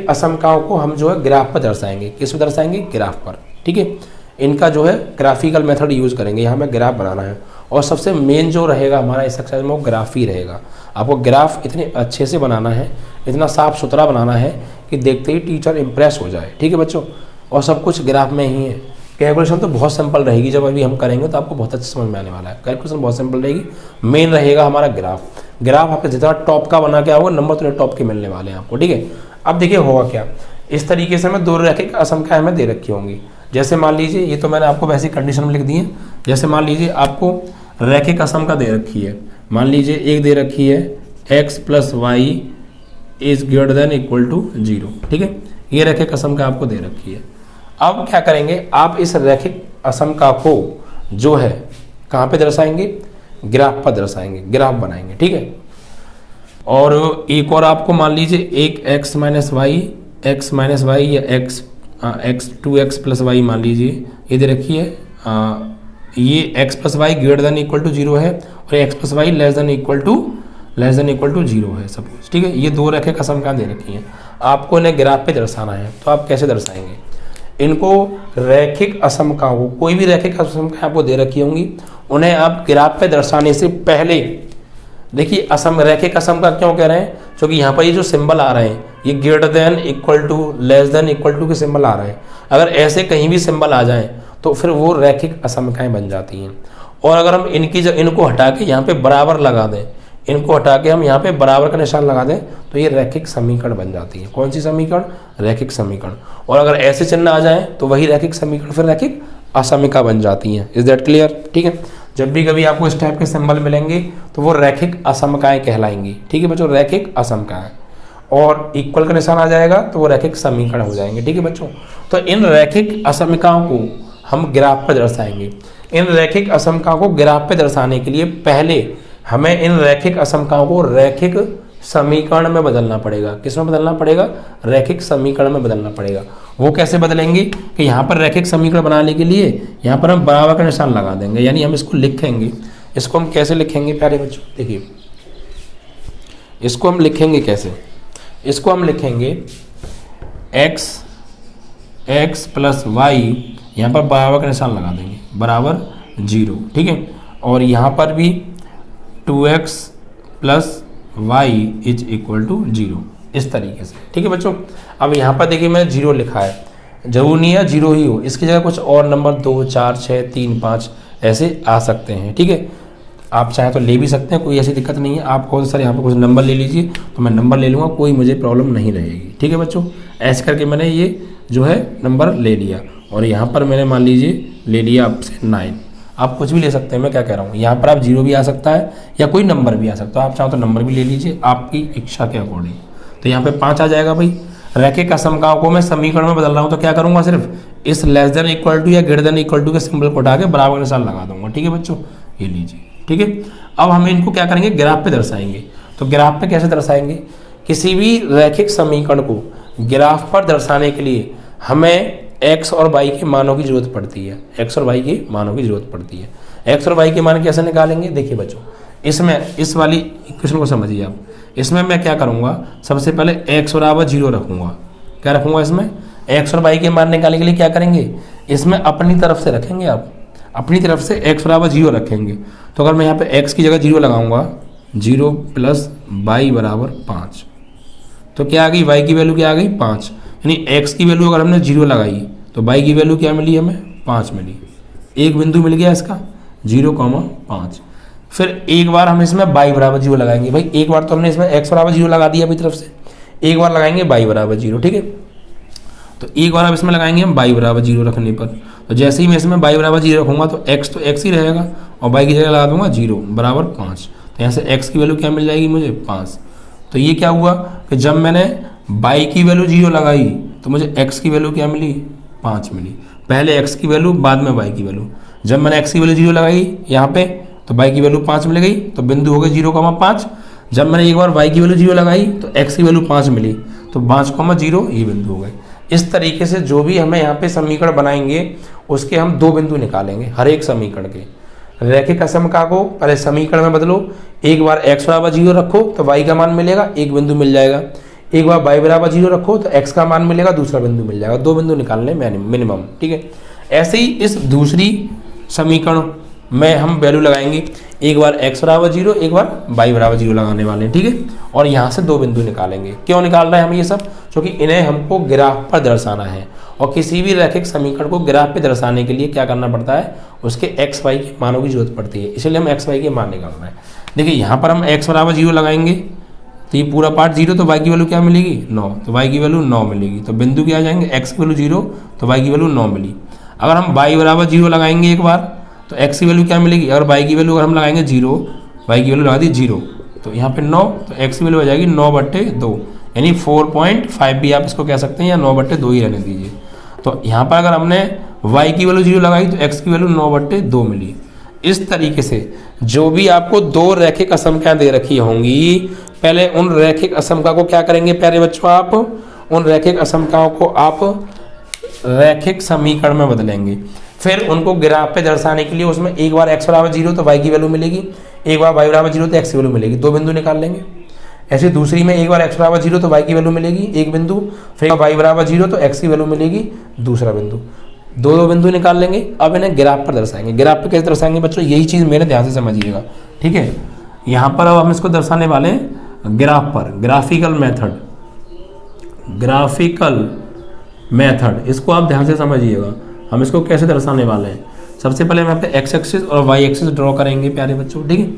असमकाओं को हम जो है ग्राफ पर दर्शाएंगे। किस पर दर्शाएंगे? ग्राफ पर। ठीक है, इनका जो है ग्राफिकल मेथड यूज करेंगे। यहाँ हमें ग्राफ बनाना है, और सबसे मेन जो रहेगा हमारा इस एक्सरसाइज में वो ग्राफ ही रहेगा। आपको ग्राफ इतने अच्छे से बनाना है, इतना साफ सुथरा बनाना है कि देखते ही टीचर इंप्रेस हो जाए। ठीक है बच्चों, और सब कुछ ग्राफ में ही है। कैलकुलेशन तो बहुत सिंपल रहेगी, जब अभी हम करेंगे तो आपको बहुत अच्छे समझ में आने वाला है। कैलकुलेशन बहुत सिंपल रहेगी, मेन रहेगा हमारा ग्राफ। ग्राफ आपका जितना टॉप का बना के आओगे नंबर तो टॉप के मिलने वाले हैं आपको। ठीक है, अब देखिए होगा क्या, इस तरीके से हमें दो रैखिक असमकाएं हमें दे रखी होंगी। जैसे मान लीजिए, ये तो मैंने आपको वैसी कंडीशन में लिख दी है। जैसे मान लीजिए आपको रैखिक असमका दे रखी है, मान लीजिए एक दे रखी है x + y is greater than equal to 0। ठीक है, ये रैखिक असमका आपको दे रखी है। अब क्या करेंगे, आप इस रैखिक असमका को जो है कहाँ पे दर्शाएंगे? ग्राफ पर दर्शाएंगे, ग्राफ बनाएंगे। ठीक है, और एक और आपको मान लीजिए एक x माइनस वाई या x 2x + y मान लीजिए ये दे रखी है। ये x + y greater than equal to 0 है, और x + y less than equal to 0 है सपोज। ठीक है, ये दो रैखिक असमका दे रखी हैं, आपको इन्हें ग्राफ पे दर्शाना है। तो आप कैसे दर्शाएंगे इनको? रैखिक असमकाओं को, कोई भी रैखिक असमका आपको दे रखी होंगी, उन्हें आप ग्राफ पे दर्शाने से पहले देखिए, रैखिक असमका क्यों कह रहे हैं? क्योंकि यहाँ पर ये जो सिंबल आ रहे हैं ये greater than equal to less than equal to के सिंबल आ रहे हैं। अगर ऐसे कहीं भी सिंबल आ जाएं तो फिर वो रैखिक असमकाएं बन जाती हैं। और अगर हम इनको हटा के यहाँ पे बराबर लगा दें, इनको हटा के हम यहाँ पे बराबर का निशान लगा दें तो ये रैखिक समीकरण बन जाती है। कौन सी समीकरण? रैखिक समीकरण। और अगर ऐसे चिन्ह आ जाए तो वही रैखिक समीकरण फिर रैखिक असमिका बन जाती हैं। Is that clear? ठीक है, जब भी कभी आपको इस टाइप के सिंबल मिलेंगे तो वो रैखिक असमकाएं कहलाएंगी। ठीक है बच्चों, रैखिक असमकाएं, और इक्वल का निशान आ जाएगा तो वो रैखिक समीकरण हो जाएंगे। ठीक है बच्चों, तो इन रैखिक असमिकाओं को हम ग्राफ पर दर्शाएंगे। इन रैखिक असमकाओं को ग्राफ पे दर्शाने के लिए पहले हमें इन रैखिक असमकाओं को रैखिक समीकरण में बदलना पड़ेगा। किस में बदलना पड़ेगा? रैखिक समीकरण में बदलना पड़ेगा। वो कैसे बदलेंगे कि यहाँ पर रैखिक समीकरण बनाने के लिए यहाँ पर हम बराबर का निशान लगा देंगे, यानी हम इसको लिखेंगे। इसको हम कैसे लिखेंगे प्यारे बच्चों? देखिए, इसको हम लिखेंगे कैसे? इसको हम लिखेंगे x + y, यहाँ पर बराबर का निशान लगा देंगे, बराबर 0। ठीक है, और यहाँ पर भी 2x + y is equal to 0, इस तरीके से। ठीक है बच्चों, अब यहाँ पर देखिए मैंने 0 लिखा है, जरूर नहीं है 0 ही हो, इसकी जगह कुछ और नंबर 2, 4, 6, 3, 5 ऐसे आ सकते हैं। ठीक है, आप चाहे तो ले भी सकते हैं, कोई ऐसी दिक्कत नहीं है। आप कौन सर यहाँ पर कुछ नंबर ले लीजिए तो मैं नंबर ले लूँगा, कोई मुझे प्रॉब्लम नहीं रहेगी। ठीक है बच्चों, ऐसे करके मैंने ये जो है नंबर ले लिया, और यहाँ पर मैंने मान लीजिए ले लिया आपसे 9। आप कुछ भी ले सकते हैं, मैं क्या कह रहा हूँ, यहाँ पर आप 0 भी आ सकता है या कोई नंबर भी आ सकता है। आप चाहो तो नंबर भी ले लीजिए आपकी इच्छा के अकॉर्डिंग। तो यहाँ पे 5 आ जाएगा भाई। रैखिक असमकाओं को मैं समीकरण में बदल रहा हूँ तो क्या करूँगा, सिर्फ इस लेस देन इक्वल टू या ग्रेटर देन इक्वल टू के सिंबल को उठा के बराबर निशान लगा दूंगा। ठीक है बच्चों, ये लीजिए। ठीक है, अब हम इनको क्या करेंगे, ग्राफ पे दर्शाएंगे। तो ग्राफ पे कैसे दर्शाएंगे? किसी भी रैखिक समीकरण को ग्राफ पर दर्शाने के लिए हमें x और y के मानों की जरूरत पड़ती है। x और y के मानों की जरूरत पड़ती है। x और y के मान कैसे निकालेंगे? देखिए बच्चों, इसमें इस वाली इक्वेशन को समझिए आप। इसमें मैं क्या करूँगा, सबसे पहले x बराबर 0 रखूँगा। क्या रखूँगा इसमें? x और y के मान निकालने के लिए क्या करेंगे, इसमें अपनी तरफ से रखेंगे। आप अपनी तरफ से x बराबर 0 रखेंगे। तो अगर मैं यहाँ पे x की जगह 0 लगाऊंगा, 0 + y बराबर 5, तो क्या आ गई, y की वैल्यू क्या आ गई, 5। यानी x की वैल्यू अगर हमने 0 लगाई तो y की वैल्यू क्या मिली, हमें 5 मिली। एक बिंदु मिल गया इसका 0,5। फिर एक बार हम इसमें y बराबर 0 लगाएंगे। भाई एक बार तो हमने इसमें x बराबर 0 लगा दिया अपनी तरफ से, एक बार लगाएंगे y बराबर 0। ठीक है, तो एक बार अब इसमें लगाएंगे हम y बराबर 0 रखने पर, तो जैसे ही मैं इसमें y बराबर 0 रखूँगा तो x ही रहेगा और y की जगह लगा दूंगा 0 बराबर 5। तो यहाँ से x की वैल्यू क्या मिल जाएगी मुझे 5। तो ये क्या हुआ कि जब मैंने y की वैल्यू 0 लगाई तो मुझे x की वैल्यू क्या मिली 5 मिली। पहले x की वैल्यू बाद में y की वैल्यू। जब मैंने x की वैल्यू 0 लगाई यहाँ पे तो y की वैल्यू 5 मिल गई, तो बिंदु हो गए 0,5। जब मैंने एक बार y की वैल्यू 0 लगाई तो x की वैल्यू 5 मिली, तो 5,0 ये बिंदु हो गए। इस तरीके से जो भी हमें यहाँ पे समीकरण बनाएंगे उसके हम 2 बिंदु निकालेंगे हर एक समीकरण के। रैखिक असमका को पहले समीकरण में बदलो, एक बार x बराबर 0 रखो तो y का मान मिलेगा, एक बिंदु मिल जाएगा। एक बार y बराबर 0 रखो तो x का मान मिलेगा, दूसरा बिंदु मिल जाएगा। 2 बिंदु निकालने मिनिमम, ठीक है। ऐसे ही इस दूसरी समीकरण में हम वैल्यू लगाएंगे, एक बार x बराबर 0, एक बार y बराबर 0 लगाने वाले हैं, ठीक है। और यहाँ से 2 बिंदु निकालेंगे। क्यों निकाल रहे हैं हम ये सब? क्योंकि इन्हें हमको ग्राफ पर दर्शाना है, और किसी भी रैखिक समीकरण को ग्राफ पे दर्शाने के लिए क्या करना पड़ता है, उसके x y के मानों की जरूरत पड़ती है। इसलिए हम x y के मान निकाल रहे हैं। देखिए यहाँ पर हम x बराबर 0 लगाएंगे तो ये पूरा पार्ट 0, तो y की वैल्यू क्या मिलेगी 9, तो y की वैल्यू 9 मिलेगी। तो बिंदु क्या आ जाएंगे, x की वैल्यू 0 तो y की वैल्यू 9 मिली। अगर हम y बराबर 0 लगाएंगे एक बार तो x की वैल्यू क्या मिलेगी, अगर y की वैल्यू अगर हम लगाएंगे 0, y की वैल्यू लगा दी 0, तो यहाँ पे 9, तो x की वैल्यू हो जाएगी 9/2, यानी 4.5 भी आप इसको कह सकते हैं, या 9/2 ही रहने दीजिए। तो यहाँ पर अगर हमने y की वैल्यू 0 लगाई तो x की वैल्यू 9/2 मिली। इस तरीके से जो भी आपको 2 रैखिक असमकाएं दे रखी होंगी, पहले उन रैखिक असमका को क्या करेंगे प्यारे बच्चों, आप उन रैखिक असमकाओं को आप रैखिक समीकरण में बदलेंगे। फिर उनको ग्राफ पे दर्शाने के लिए उसमें एक बार x बराबर 0 तो y की वैल्यू मिलेगी, एक बार y बराबर 0 तो x की वैल्यू मिलेगी, 2 बिंदु निकाल लेंगे। ऐसे दूसरी में एक बार x बराबर 0 तो y की वैल्यू मिलेगी, एक बिंदु, फिर y बराबर 0 तो x की वैल्यू मिलेगी, दूसरा बिंदु, 2 बिंदु निकाल लेंगे। अब इन्हें ग्राफ पर दर्शाएंगे। ग्राफ पे कैसे दर्शाएंगे बच्चों, यही चीज़ मेरे ध्यान से समझिएगा, ठीक है। यहाँ पर अब हम इसको दर्शाने वाले हैं ग्राफ पर, ग्राफिकल मेथड, इसको आप ध्यान से समझिएगा। हम इसको कैसे दर्शाने वाले हैं, सबसे पहले हम यहाँ पे x एक्सिस और y एक्सिस ड्रॉ करेंगे प्यारे बच्चों, ठीक है।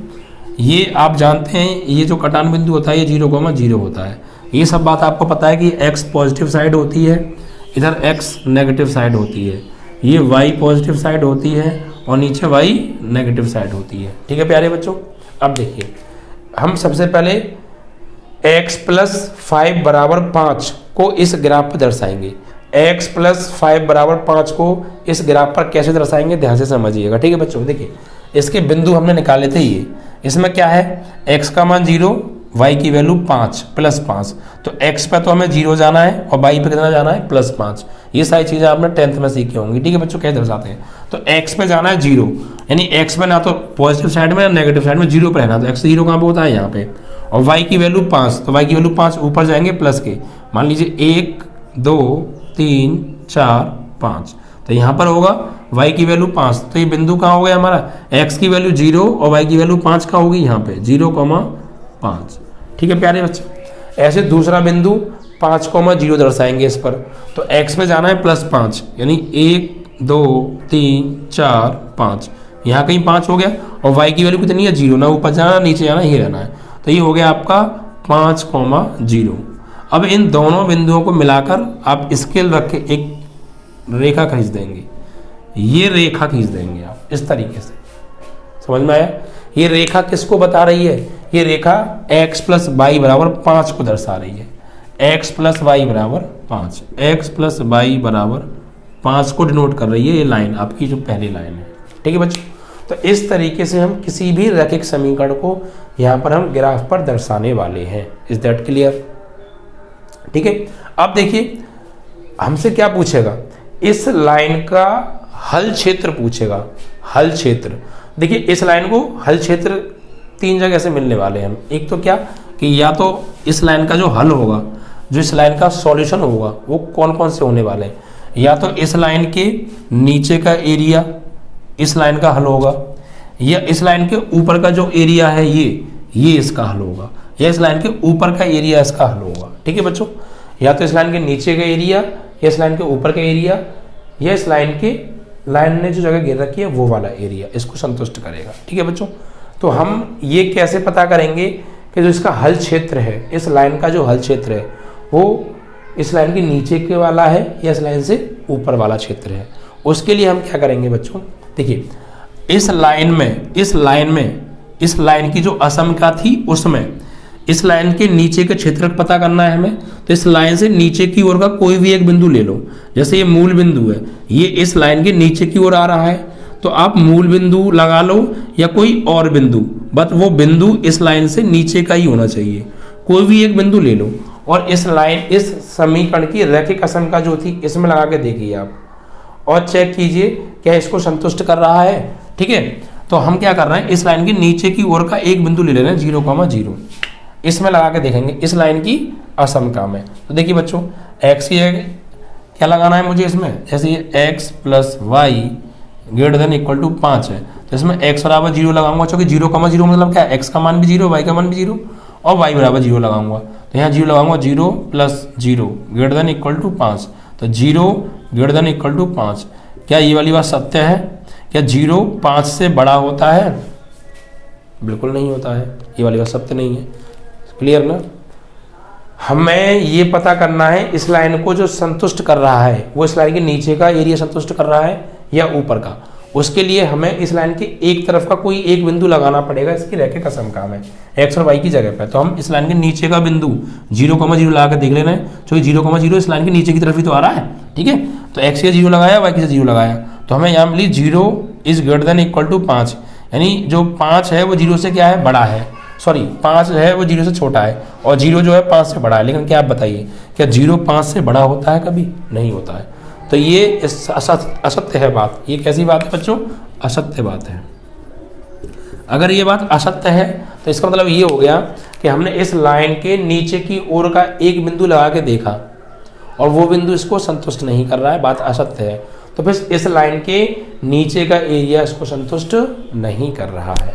ये आप जानते हैं, ये जो कटान बिंदु होता है ये 0,0 होता है। ये सब बात आपको पता है कि x पॉजिटिव साइड होती है, इधर x नेगेटिव साइड होती है, ये y पॉजिटिव साइड होती है और नीचे y नेगेटिव साइड होती है, ठीक है प्यारे बच्चों। अब देखिए हम सबसे पहले x + 5 = 5 को इस ग्राफ पर दर्शाएंगे। x + 5 = 5 को इस ग्राफ पर कैसे दर्शाएंगे ध्यान से समझिएगा, ठीक है बच्चों। देखिए इसके बिंदु हमने निकाले थे, ये इसमें क्या है, x का मान 0, y की वैल्यू 5 + 5, तो x पे तो हमें 0 जाना है और y पे कितना जाना है +5। ये सारी चीज़ें आपने 10th में सीखी होंगी, ठीक है बच्चों। कैसे दर्शाते हैं, तो x पे जाना है 0, यानी x पे ना तो पॉजिटिव साइड में या नेगेटिव साइड में 0 पे रहना, तो x 0 कहाँ पे होता है यहाँ पे, और y की वैल्यू 5, तो y की वैल्यू 5 ऊपर जाएंगे प्लस के, मान लीजिए 1 2 3 4 5, तो यहाँ पर होगा y की वैल्यू 5, तो ये बिंदु कहाँ हो गया हमारा, x की वैल्यू 0 और y की वैल्यू 5 का होगी यहाँ पे 0,5, ठीक है प्यारे बच्चे। ऐसे दूसरा बिंदु 5,0 दर्शाएंगे इस पर, तो x पे जाना है +5, यानी 1 2 3 4 5, यहाँ कहीं 5 हो गया, और y की वैल्यू कितनी है 0, ना ऊपर जाना नीचे जाना, ही रहना है, तो ये हो गया आपका 5,0। अब इन दोनों बिंदुओं को मिलाकर आप स्केल रख के एक रेखा खींच देंगे, ये रेखा खींच देंगे आप इस तरीके से, समझ में आया। ये रेखा किसको बता रही है, ये रेखा x + y = 5 को दर्शा रही है, x + y = 5, x + y = 5 को डिनोट कर रही है ये लाइन, आपकी जो पहली लाइन है, ठीक है बच्चों। तो इस तरीके से हम किसी भी रैखिक समीकरण को यहाँ पर हम ग्राफ पर दर्शाने वाले हैं। इज दैट क्लियर, ठीक है। अब देखिए हमसे क्या पूछेगा, इस लाइन का हल क्षेत्र पूछेगा, हल क्षेत्र। देखिए इस लाइन को हल क्षेत्र 3 जगह से मिलने वाले हैं हम। एक तो क्या कि या तो इस लाइन का जो हल होगा, जो इस लाइन का सॉल्यूशन होगा, वो कौन कौन से होने वाले हैं, या तो इस लाइन के नीचे का एरिया इस लाइन का हल होगा, या इस लाइन के ऊपर का जो एरिया है ये इसका हल होगा, या इस लाइन के ऊपर का एरिया इसका हल होगा, ठीक है बच्चों। या तो इस लाइन के नीचे का एरिया, या इस लाइन के ऊपर का एरिया, या इस लाइन ने जो जगह घेर रखी है वो वाला एरिया इसको संतुष्ट करेगा, ठीक है बच्चों। तो हम ये कैसे पता करेंगे कि जो इसका हल क्षेत्र है, इस लाइन का जो हल क्षेत्र है वो इस लाइन के नीचे के वाला है या इस लाइन से ऊपर वाला क्षेत्र है। उसके लिए हम क्या करेंगे बच्चों, देखिए इस लाइन की जो असमका थी उसमें इस लाइन के नीचे के क्षेत्र पता करना है हमें। तो इस लाइन से नीचे की ओर का कोई भी एक बिंदु ले लो, जैसे ये मूल बिंदु है, ये इस लाइन के नीचे की ओर आ रहा है, तो आप मूल बिंदु लगा लो या कोई और बिंदु, बट वो बिंदु इस लाइन से नीचे का ही होना चाहिए। कोई भी एक बिंदु ले लो और इस समीकरण की रैखिक असमका जो थी इसमें लगा के देखिए आप और चेक कीजिए क्या इसको संतुष्ट कर रहा है। ठीक है, तो हम क्या कर रहे हैं, इस लाइन के नीचे की ओर का एक बिंदु ले रहे हैं 0,0, इसमें लगा के देखेंगे इस लाइन की असमका में। तो देखिए बच्चों x की जगह क्या लगाना है मुझे इसमें, जैसे ये x plus y greater than equal to 5 है, तो इसमें x बराबर 0 लगाऊंगा, क्योंकि 0,0 मतलब क्या है, x का मान भी 0, y का मान भी 0 और y बराबर 0 लगाऊंगा। तो यहाँ 0 लगाऊंगा, 0 plus 0 greater than equal to 5, तो 0 ग्रेटर देन इक्वल टू 5। क्या ये वाली बात सत्य है? क्या 0 5 से बड़ा होता है? बिल्कुल नहीं होता है, ये वाली बात सत्य नहीं है। क्लियर ना? हमें ये पता करना है इस लाइन को जो संतुष्ट कर रहा है वो इस लाइन के नीचे का एरिया संतुष्ट कर रहा है या ऊपर का। उसके लिए हमें इस लाइन के एक तरफ का कोई एक बिंदु लगाना पड़ेगा इसकी रैखिक असमका में x और y की जगह पे। तो हम इस लाइन के नीचे का बिंदु 0,0 लगा कर देख लेना है, क्योंकि 0,0 इस लाइन के नीचे की तरफ ही तो आ रहा है। ठीक है, तो x के 0 लगाया, y के 0 लगाया, तो हमें यहाँ मिली 0 is greater than equal to 5, यानी जो 5 है वो 0 से क्या है, बड़ा है। सॉरी 5 है वो 0 से छोटा है और 0 जो है 5 से बड़ा है। लेकिन क्या आप बताइए, क्या 0 5 से बड़ा होता है? कभी नहीं होता है। तो ये असत्य है बात। ये कैसी बात है बच्चों? असत्य बात है। अगर ये बात असत्य है तो इसका मतलब ये हो गया कि हमने इस लाइन के नीचे की ओर का एक बिंदु लगा के देखा और वो बिंदु इसको संतुष्ट नहीं कर रहा है, बात असत्य है। तो फिर इस लाइन के नीचे का एरिया इसको संतुष्ट नहीं कर रहा है,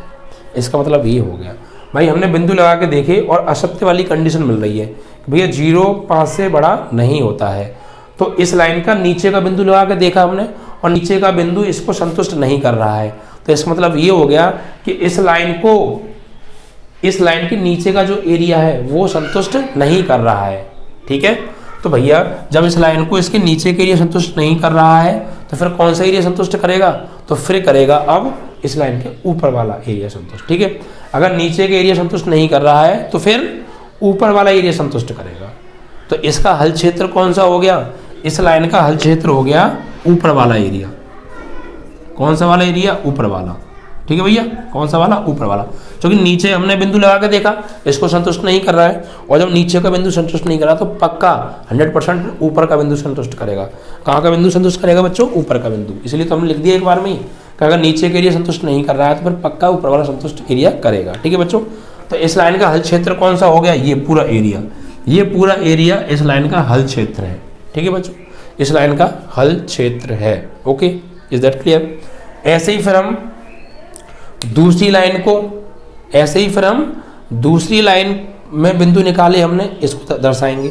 इसका मतलब ये हो गया। भाई हमने बिंदु लगा के देखे और असत्य वाली कंडीशन मिल रही है कि भैया 0 5 से बड़ा नहीं होता है। तो इस लाइन का नीचे का बिंदु लगा के देखा हमने और नीचे का बिंदु इसको संतुष्ट नहीं कर रहा है। तो इसका मतलब ये हो गया कि इस लाइन के नीचे का जो एरिया है वो संतुष्ट नहीं कर रहा है। ठीक है, तो भैया जब इस लाइन को इसके नीचे के एरिया संतुष्ट नहीं कर रहा है तो फिर कौन सा एरिया संतुष्ट करेगा? तो फिर करेगा अब इस लाइन के ऊपर वाला एरिया संतुष्ट। ठीक है, अगर नीचे के एरिया संतुष्ट नहीं कर रहा है तो फिर ऊपर वाला एरिया संतुष्ट करेगा। तो इसका हल क्षेत्र कौन सा हो गया? इस लाइन का हल क्षेत्र हो गया ऊपर वाला एरिया। कौन सा वाला एरिया? ऊपर वाला। ठीक है भैया, कौन सा वाला? ऊपर वाला। क्योंकि नीचे हमने बिंदु लगा के देखा, इसको संतुष्ट नहीं कर रहा है, और जब नीचे का बिंदु संतुष्ट नहीं कर रहा तो पक्का 100% ऊपर का बिंदु संतुष्ट करेगा। कहाँ का बिंदु संतुष्ट करेगा बच्चों? ऊपर का बिंदु। इसलिए तो हमने लिख दिया एक बार में ही कि अगर नीचे के एरिया संतुष्ट नहीं कर रहा है तो फिर पक्का ऊपर वाला संतुष्ट एरिया करेगा। ठीक है बच्चों, तो इस लाइन का हल क्षेत्र कौन सा हो गया? ये पूरा एरिया। ये पूरा एरिया इस लाइन का हल क्षेत्र है। ठीक है बच्चों, इस लाइन का हल क्षेत्र है। Okay, is that clear? ऐसे ही फिर हम दूसरी लाइन में बिंदु निकाले हमने, इसको दर्शाएंगे।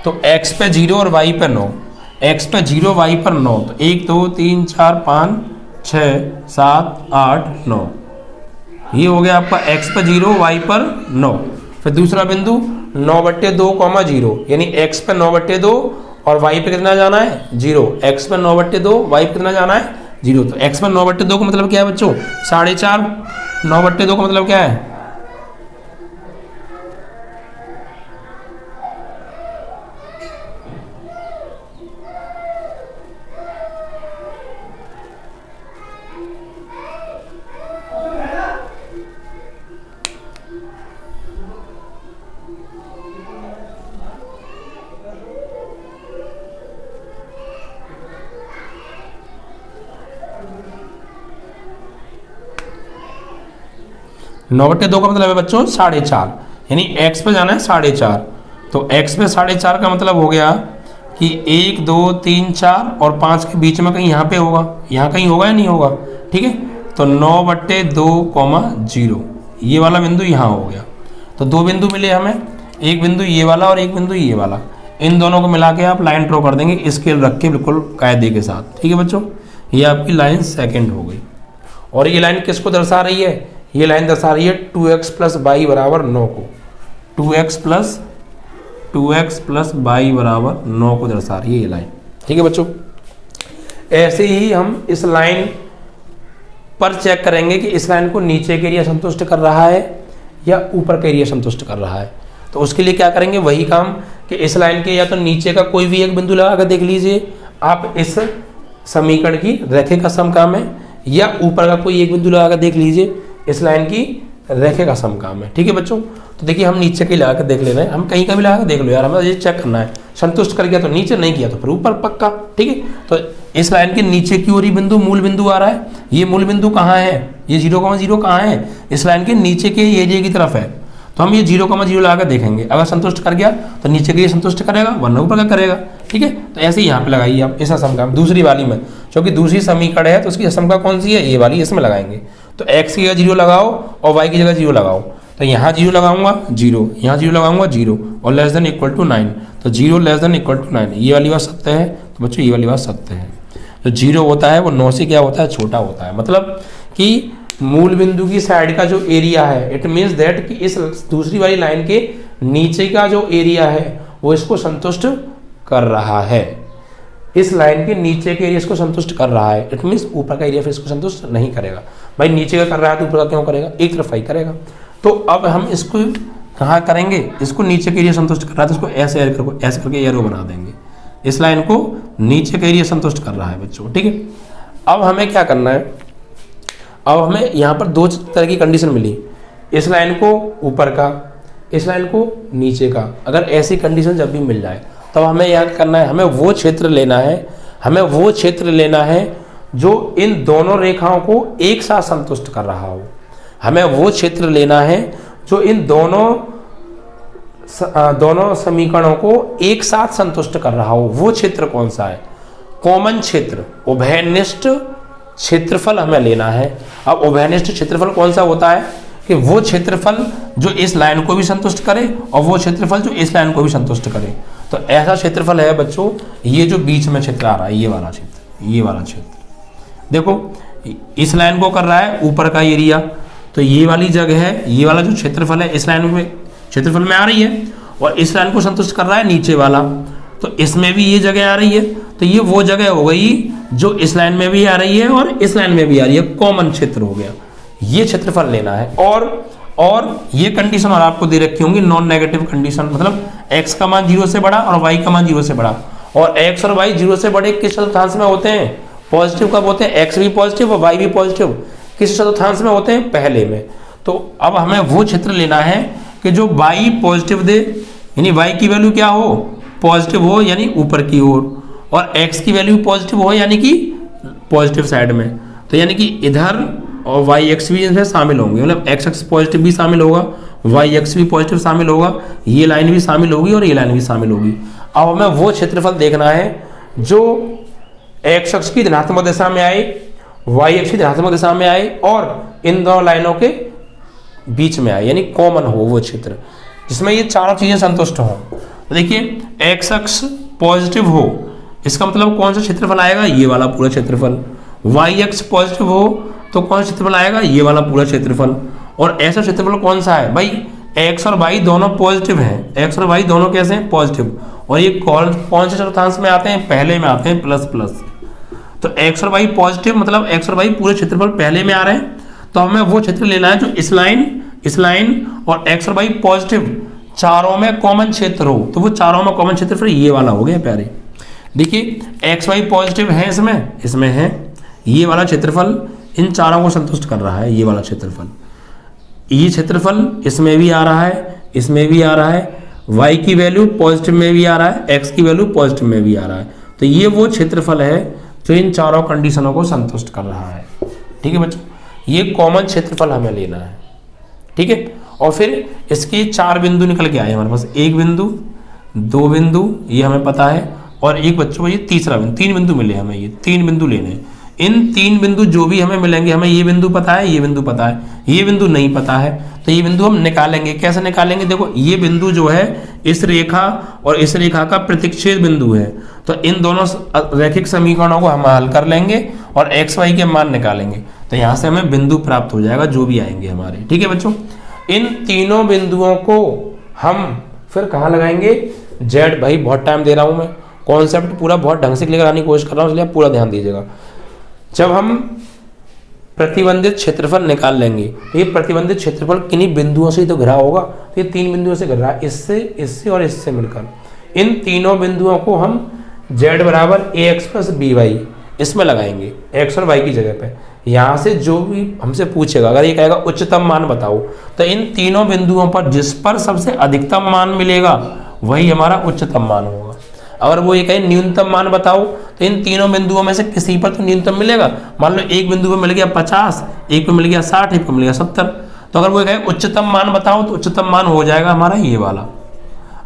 तो x पे 0 और y पे 9, x पे 0 y पर 9, तो 1 2 3 4 5 6 7 8 9, ये हो गया आपका x पे 0 y पर 9। फिर दूसरा बिंदु 9/2, 0, यानी x पे 9/2 और y पे कितना जाना है? 0। x पे 9/2, y पे कितना जाना है? 0। तो x पे 9/2 का मतलब क्या है बच्चों? 4.5। 9/2 का मतलब क्या है? 9/2 का मतलब है बच्चों 4.5, यानी x पे जाना है 4.5। तो x पे 4.5 का मतलब हो गया कि 1 2 3 4 और 5 के बीच में कहीं यहाँ पे होगा, यहाँ कहीं होगा या नहीं होगा? ठीक है, तो 9/2, 0 ये वाला बिंदु यहाँ हो गया। तो दो बिंदु मिले हमें, एक बिंदु ये वाला और एक बिंदु ये वाला। इन दोनों को मिला के आप लाइन ड्रॉ कर देंगे स्केल रख के बिल्कुल कायदे के साथ। ठीक है बच्चों, ये आपकी लाइन सेकंड हो गई। और ये लाइन किसको दर्शा रही है? ये लाइन दर्शा रही है 2x + y = 9 को। 2x + 2x प्लस वाई बराबर 9 को दर्शा रही है ये लाइन। ठीक है बच्चों, ऐसे ही हम इस लाइन पर चेक करेंगे कि इस लाइन को नीचे के एरिया संतुष्ट कर रहा है या ऊपर का एरिया संतुष्ट कर रहा है। तो उसके लिए क्या करेंगे, वही काम कि इस लाइन के या तो नीचे का कोई भी एक बिंदु लगा कर देख लीजिए आप, इस समीकरण की रेखे का समकाम है, या ऊपर का कोई एक बिंदु लगा कर देख लीजिए इस लाइन की रेखे का समकाम है। ठीक है बच्चों, तो देखिए हम नीचे के लगा कर देख ले रहे हैं, हम कहीं का भी लगा कर देख लो यार, हमें ये चेक करना है, संतुष्ट कर गया तो नीचे, नहीं किया तो फिर ऊपर पक्का। ठीक है, तो इस लाइन के नीचे की ओर ही बिंदु मूल बिंदु आ रहा है, ये मूल बिंदु कहाँ है, ये 0,0 कहाँ है, इस लाइन के नीचे के एरिया की तरफ है। तो हम ये 0,0 लगा कर देखेंगे, अगर संतुष्ट कर गया तो नीचे के लिए संतुष्ट करेगा वरना ऊपर का करेगा। ठीक है, तो ऐसे ही यहाँ पे लगाइए आप इस असमकाम दूसरी वाली में, क्योंकि दूसरी समीकरण है तो उसकी असमका कौन सी है, ये वाली, इसमें लगाएंगे। तो x की जगह 0 लगाओ और y की जगह 0 लगाओ, तो यहाँ 0 लगाऊंगा 0, यहाँ 0 लगाऊंगा 0 और लेस देन इक्वल टू 9, तो 0 लेस देन इक्वल टू 9, ये वाली बात सत्य है। तो बच्चों ये वाली बात सत्य है, तो 0 होता है वो 9 से क्या होता है, छोटा होता है। मतलब कि मूल बिंदु की साइड का जो एरिया है, इट मीन्स दैट कि इस दूसरी वाली लाइन के नीचे का जो एरिया है वो इसको संतुष्ट कर रहा है, इस लाइन के नीचे के एरिया इसको संतुष्ट कर रहा है। इट मीन्स ऊपर का एरिया फिर इसको संतुष्ट नहीं करेगा। भाई नीचे का कर रहा है तो ऊपर का क्यों करेगा, एक तरफ ही करेगा। तो अब हम इसको कहाँ करेंगे, इसको नीचे के एरिया संतुष्ट कर रहा है तो इसको ऐसे ऐसे करके एरो बना देंगे, इस लाइन को नीचे का एरिया संतुष्ट कर रहा है बच्चों। ठीक है, अब हमें क्या करना है, अब हमें यहाँ पर दो तरह की कंडीशन मिली, इस लाइन को ऊपर का, इस लाइन को नीचे का। अगर ऐसी कंडीशन जब भी मिल जाए तो हमें यहाँ करना है, हमें वो क्षेत्र लेना है, हमें वो क्षेत्र लेना है जो इन दोनों रेखाओं को एक साथ संतुष्ट कर रहा हो। हमें वो क्षेत्र लेना है जो इन दोनों समीकरणों को एक साथ संतुष्ट कर रहा हो। वो क्षेत्र कौन सा है, कॉमन क्षेत्र, उभयनिष्ठ क्षेत्रफल हमें लेना है। अब उभयनिष्ठ क्षेत्रफल कौन सा होता है कि वो क्षेत्रफल जो इस लाइन को भी संतुष्ट करे और वो क्षेत्रफल जो इस लाइन को भी संतुष्ट करे। तो ऐसा क्षेत्रफल है बच्चों, ये जो बीच में क्षेत्र आ रहा है, ये वाला क्षेत्र, ये वाला क्षेत्र देखो, इस लाइन को कर रहा है ऊपर का एरिया, तो ये वाली जगह है, ये वाला जो क्षेत्रफल है इस लाइन में क्षेत्रफल में आ रही है, और इस लाइन को संतुष्ट कर रहा है नीचे वाला, तो इसमें भी ये जगह आ रही है। तो ये वो जगह हो गई जो इस लाइन में भी आ रही है और इस लाइन में भी आ रही है, कॉमन क्षेत्र हो गया। ये क्षेत्रफल लेना है। और ये कंडीशन और आपको दे रखी होंगी नॉन नेगेटिव कंडीशन, मतलब x का मान 0 से बड़ा और y का मान 0 से बड़ा। और x और y 0 से बड़े किस चतुर्थांश में होते हैं, पॉजिटिव कब होते हैं, x भी पॉजिटिव और y भी पॉजिटिव, किस चतुर्थांश में होते हैं, पहले में। तो अब हमें वो क्षेत्र लेना है कि जो y पॉजिटिव दे, यानी y की वैल्यू क्या हो, पॉजिटिव हो यानी ऊपर की ओर, और x की वैल्यू पॉजिटिव हो यानी कि पॉजिटिव साइड में। तो यानी कि इधर और वाई एक्स भी इसमें शामिल होंगे, मतलब एक्स एक्स पॉजिटिव भी शामिल होगा, वाई एक्स भी पॉजिटिव शामिल होगा, ये लाइन भी शामिल होगी और ये लाइन भी शामिल होगी। अब हमें वो क्षेत्रफल देखना है जो एक्स एक्स की धनात्मक दिशा में आए, वाई एक्स की धनात्मक दिशा में आए और इन दोनों लाइनों के बीच में आए, यानी कॉमन हो वो क्षेत्र जिसमें ये चारों चीजें संतुष्ट हों। तो देखिए एक्स एक्स पॉजिटिव हो, इसका मतलब कौन सा क्षेत्रफल आएगा, ये वाला पूरा क्षेत्रफल। वाई एक्स पॉजिटिव हो तो कौन सा क्षेत्रफल आएगा, ये वाला पूरा क्षेत्रफल। और ऐसा क्षेत्रफल कौन सा है भाई, एक्स और वाई दोनों पॉजिटिव हैं, एक्स और वाई दोनों कैसे हैं, पॉजिटिव। और ये कौन से चतुर्थांश में आते हैं, पहले में आते हैं, प्लस प्लस। तो एक्स और वाई पॉजिटिव मतलब एक्स और वाई पूरे क्षेत्रफल पहले में आ रहे हैं। तो हमें वो क्षेत्र लेना है जो इस लाइन और एक्स और वाई पॉजिटिव चारों में कॉमन क्षेत्र हो। तो वो चारों में कॉमन क्षेत्र फिर ये वाला हो गया प्यारे। देखिए एक्स वाई पॉजिटिव है, इसमें है, ये वाला क्षेत्रफल इन चारों को संतुष्ट कर रहा है, ये वाला क्षेत्रफल। ये क्षेत्रफल इसमें भी आ रहा है, इसमें भी आ रहा है, y की वैल्यू पॉजिटिव में भी आ रहा है, x की वैल्यू पॉजिटिव में भी आ रहा है। तो ये वो क्षेत्रफल है जो इन चारों कंडीशनों को संतुष्ट कर रहा है। ठीक है बच्चों, ये कॉमन क्षेत्रफल हमें लेना है। ठीक है, और फिर इसके 4 बिंदु निकल के आए हमारे पास, 1 बिंदु, 2 बिंदु, ये हमें पता है, और एक बच्चों को ये तीसरा बिंदु, 3 बिंदु मिले हमें, ये 3 बिंदु लेने हैं। इन 3 बिंदु जो भी हमें मिलेंगे, हमें ये बिंदु पता है, ये बिंदु पता है, ये बिंदु नहीं पता है, तो ये बिंदु हम निकालेंगे। कैसे निकालेंगे, देखो ये बिंदु जो है इस रेखा और इस रेखा का प्रतिच्छेद बिंदु है। तो इन दोनों रैखिक समीकरणों को हम हल कर लेंगे और एक्स वाई के मान निकालेंगे, तो यहाँ से हमें बिंदु प्राप्त हो जाएगा जो भी आएंगे हमारे। ठीक है बच्चों, इन तीनों बिंदुओं को हम फिर कहाँ लगाएंगे, जेड। भाई बहुत टाइम दे रहा हूँ मैं, कॉन्सेप्ट पूरा बहुत ढंग से लेकर आने की कोशिश कर रहा हूँ, इसलिए आप पूरा ध्यान दीजिएगा। जब हम प्रतिबंधित क्षेत्रफल निकाल लेंगे तो ये प्रतिबंधित क्षेत्रफल किन्हीं बिंदुओं से ही तो घिरा होगा, तो ये 3 बिंदुओं से घिर रहा है, इससे, इससे और इससे मिलकर। इन तीनों बिंदुओं को हम z बराबर ax प्लस by इसमें लगाएंगे, x और y की जगह पे। यहाँ से जो भी हमसे पूछेगा, अगर ये कहेगा उच्चतम मान बताओ, तो इन तीनों बिंदुओं पर जिस पर सबसे अधिकतम मान मिलेगा वही हमारा उच्चतम मान होगा। अगर वो ये कहे न्यूनतम मान बताओ, तो इन तीनों बिंदुओं में से किसी पर तो न्यूनतम मिलेगा। मान लो एक बिंदु पर मिल गया 50, एक पे मिल गया 60, एक पे मिल गया 70। तो अगर वो कहे उच्चतम मान बताओ, तो उच्चतम मान हो जाएगा हमारा ये वाला।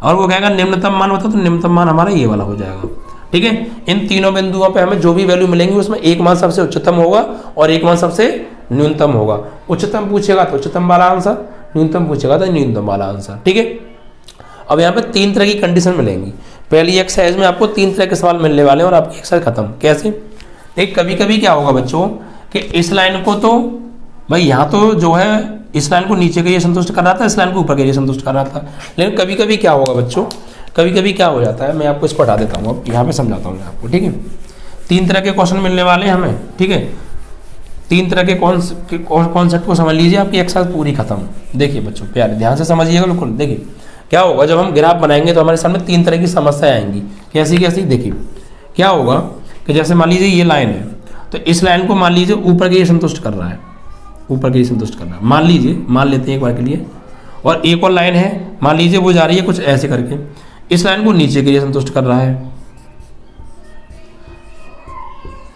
और वो कहेगा निम्नतम मान बताओ, तो निम्नतम मान हमारा ये वाला हो जाएगा। ठीक है, इन तीनों बिंदुओं पे हमें जो भी वैल्यू मिलेंगी उसमें एक मान सबसे उच्चतम होगा और एक मान सबसे न्यूनतम होगा। उच्चतम पूछेगा तो उच्चतम वाला आंसर, न्यूनतम पूछेगा तो न्यूनतम वाला आंसर। ठीक है, अब यहाँ पे 3 तरह की कंडीशन मिलेंगी। पहली एक्सरसाइज में आपको 3 तरह के सवाल मिलने वाले हैं और आपकी एक्सरसाइज खत्म। कैसे? एक कभी कभी क्या होगा बच्चों कि इस लाइन को तो भाई यहाँ तो जो है इस लाइन को नीचे के लिए संतुष्ट कर रहा था, इस लाइन को ऊपर के लिए संतुष्ट कर रहा था। लेकिन कभी कभी क्या होगा बच्चों, कभी कभी क्या हो जाता है, मैं आपको इसको हटा देता हूँ, अब यहाँ पे समझाता हूँ मैं आपको। ठीक है, 3 तरह के क्वेश्चन मिलने वाले हैं हमें। ठीक है, 3 तरह के कॉन्सेप्ट को समझ लीजिए, आपकी एक्सरसाइज पूरी खत्म। देखिए बच्चों प्यारे ध्यान से समझिएगा बिल्कुल। देखिए क्या होगा, जब हम ग्राफ बनाएंगे तो हमारे सामने 3 तरह की समस्याएं आएंगी। कैसी कैसी? देखिए क्या होगा कि जैसे मान लीजिए ये लाइन है, तो इस लाइन को मान लीजिए ऊपर के लिए संतुष्ट कर रहा है, ऊपर के लिए संतुष्ट कर रहा है, मान लीजिए, मान लेते हैं एक बार के लिए। और एक और लाइन है, मान लीजिए वो जा रही है कुछ ऐसे करके, इस लाइन को नीचे के लिए संतुष्ट कर रहा है।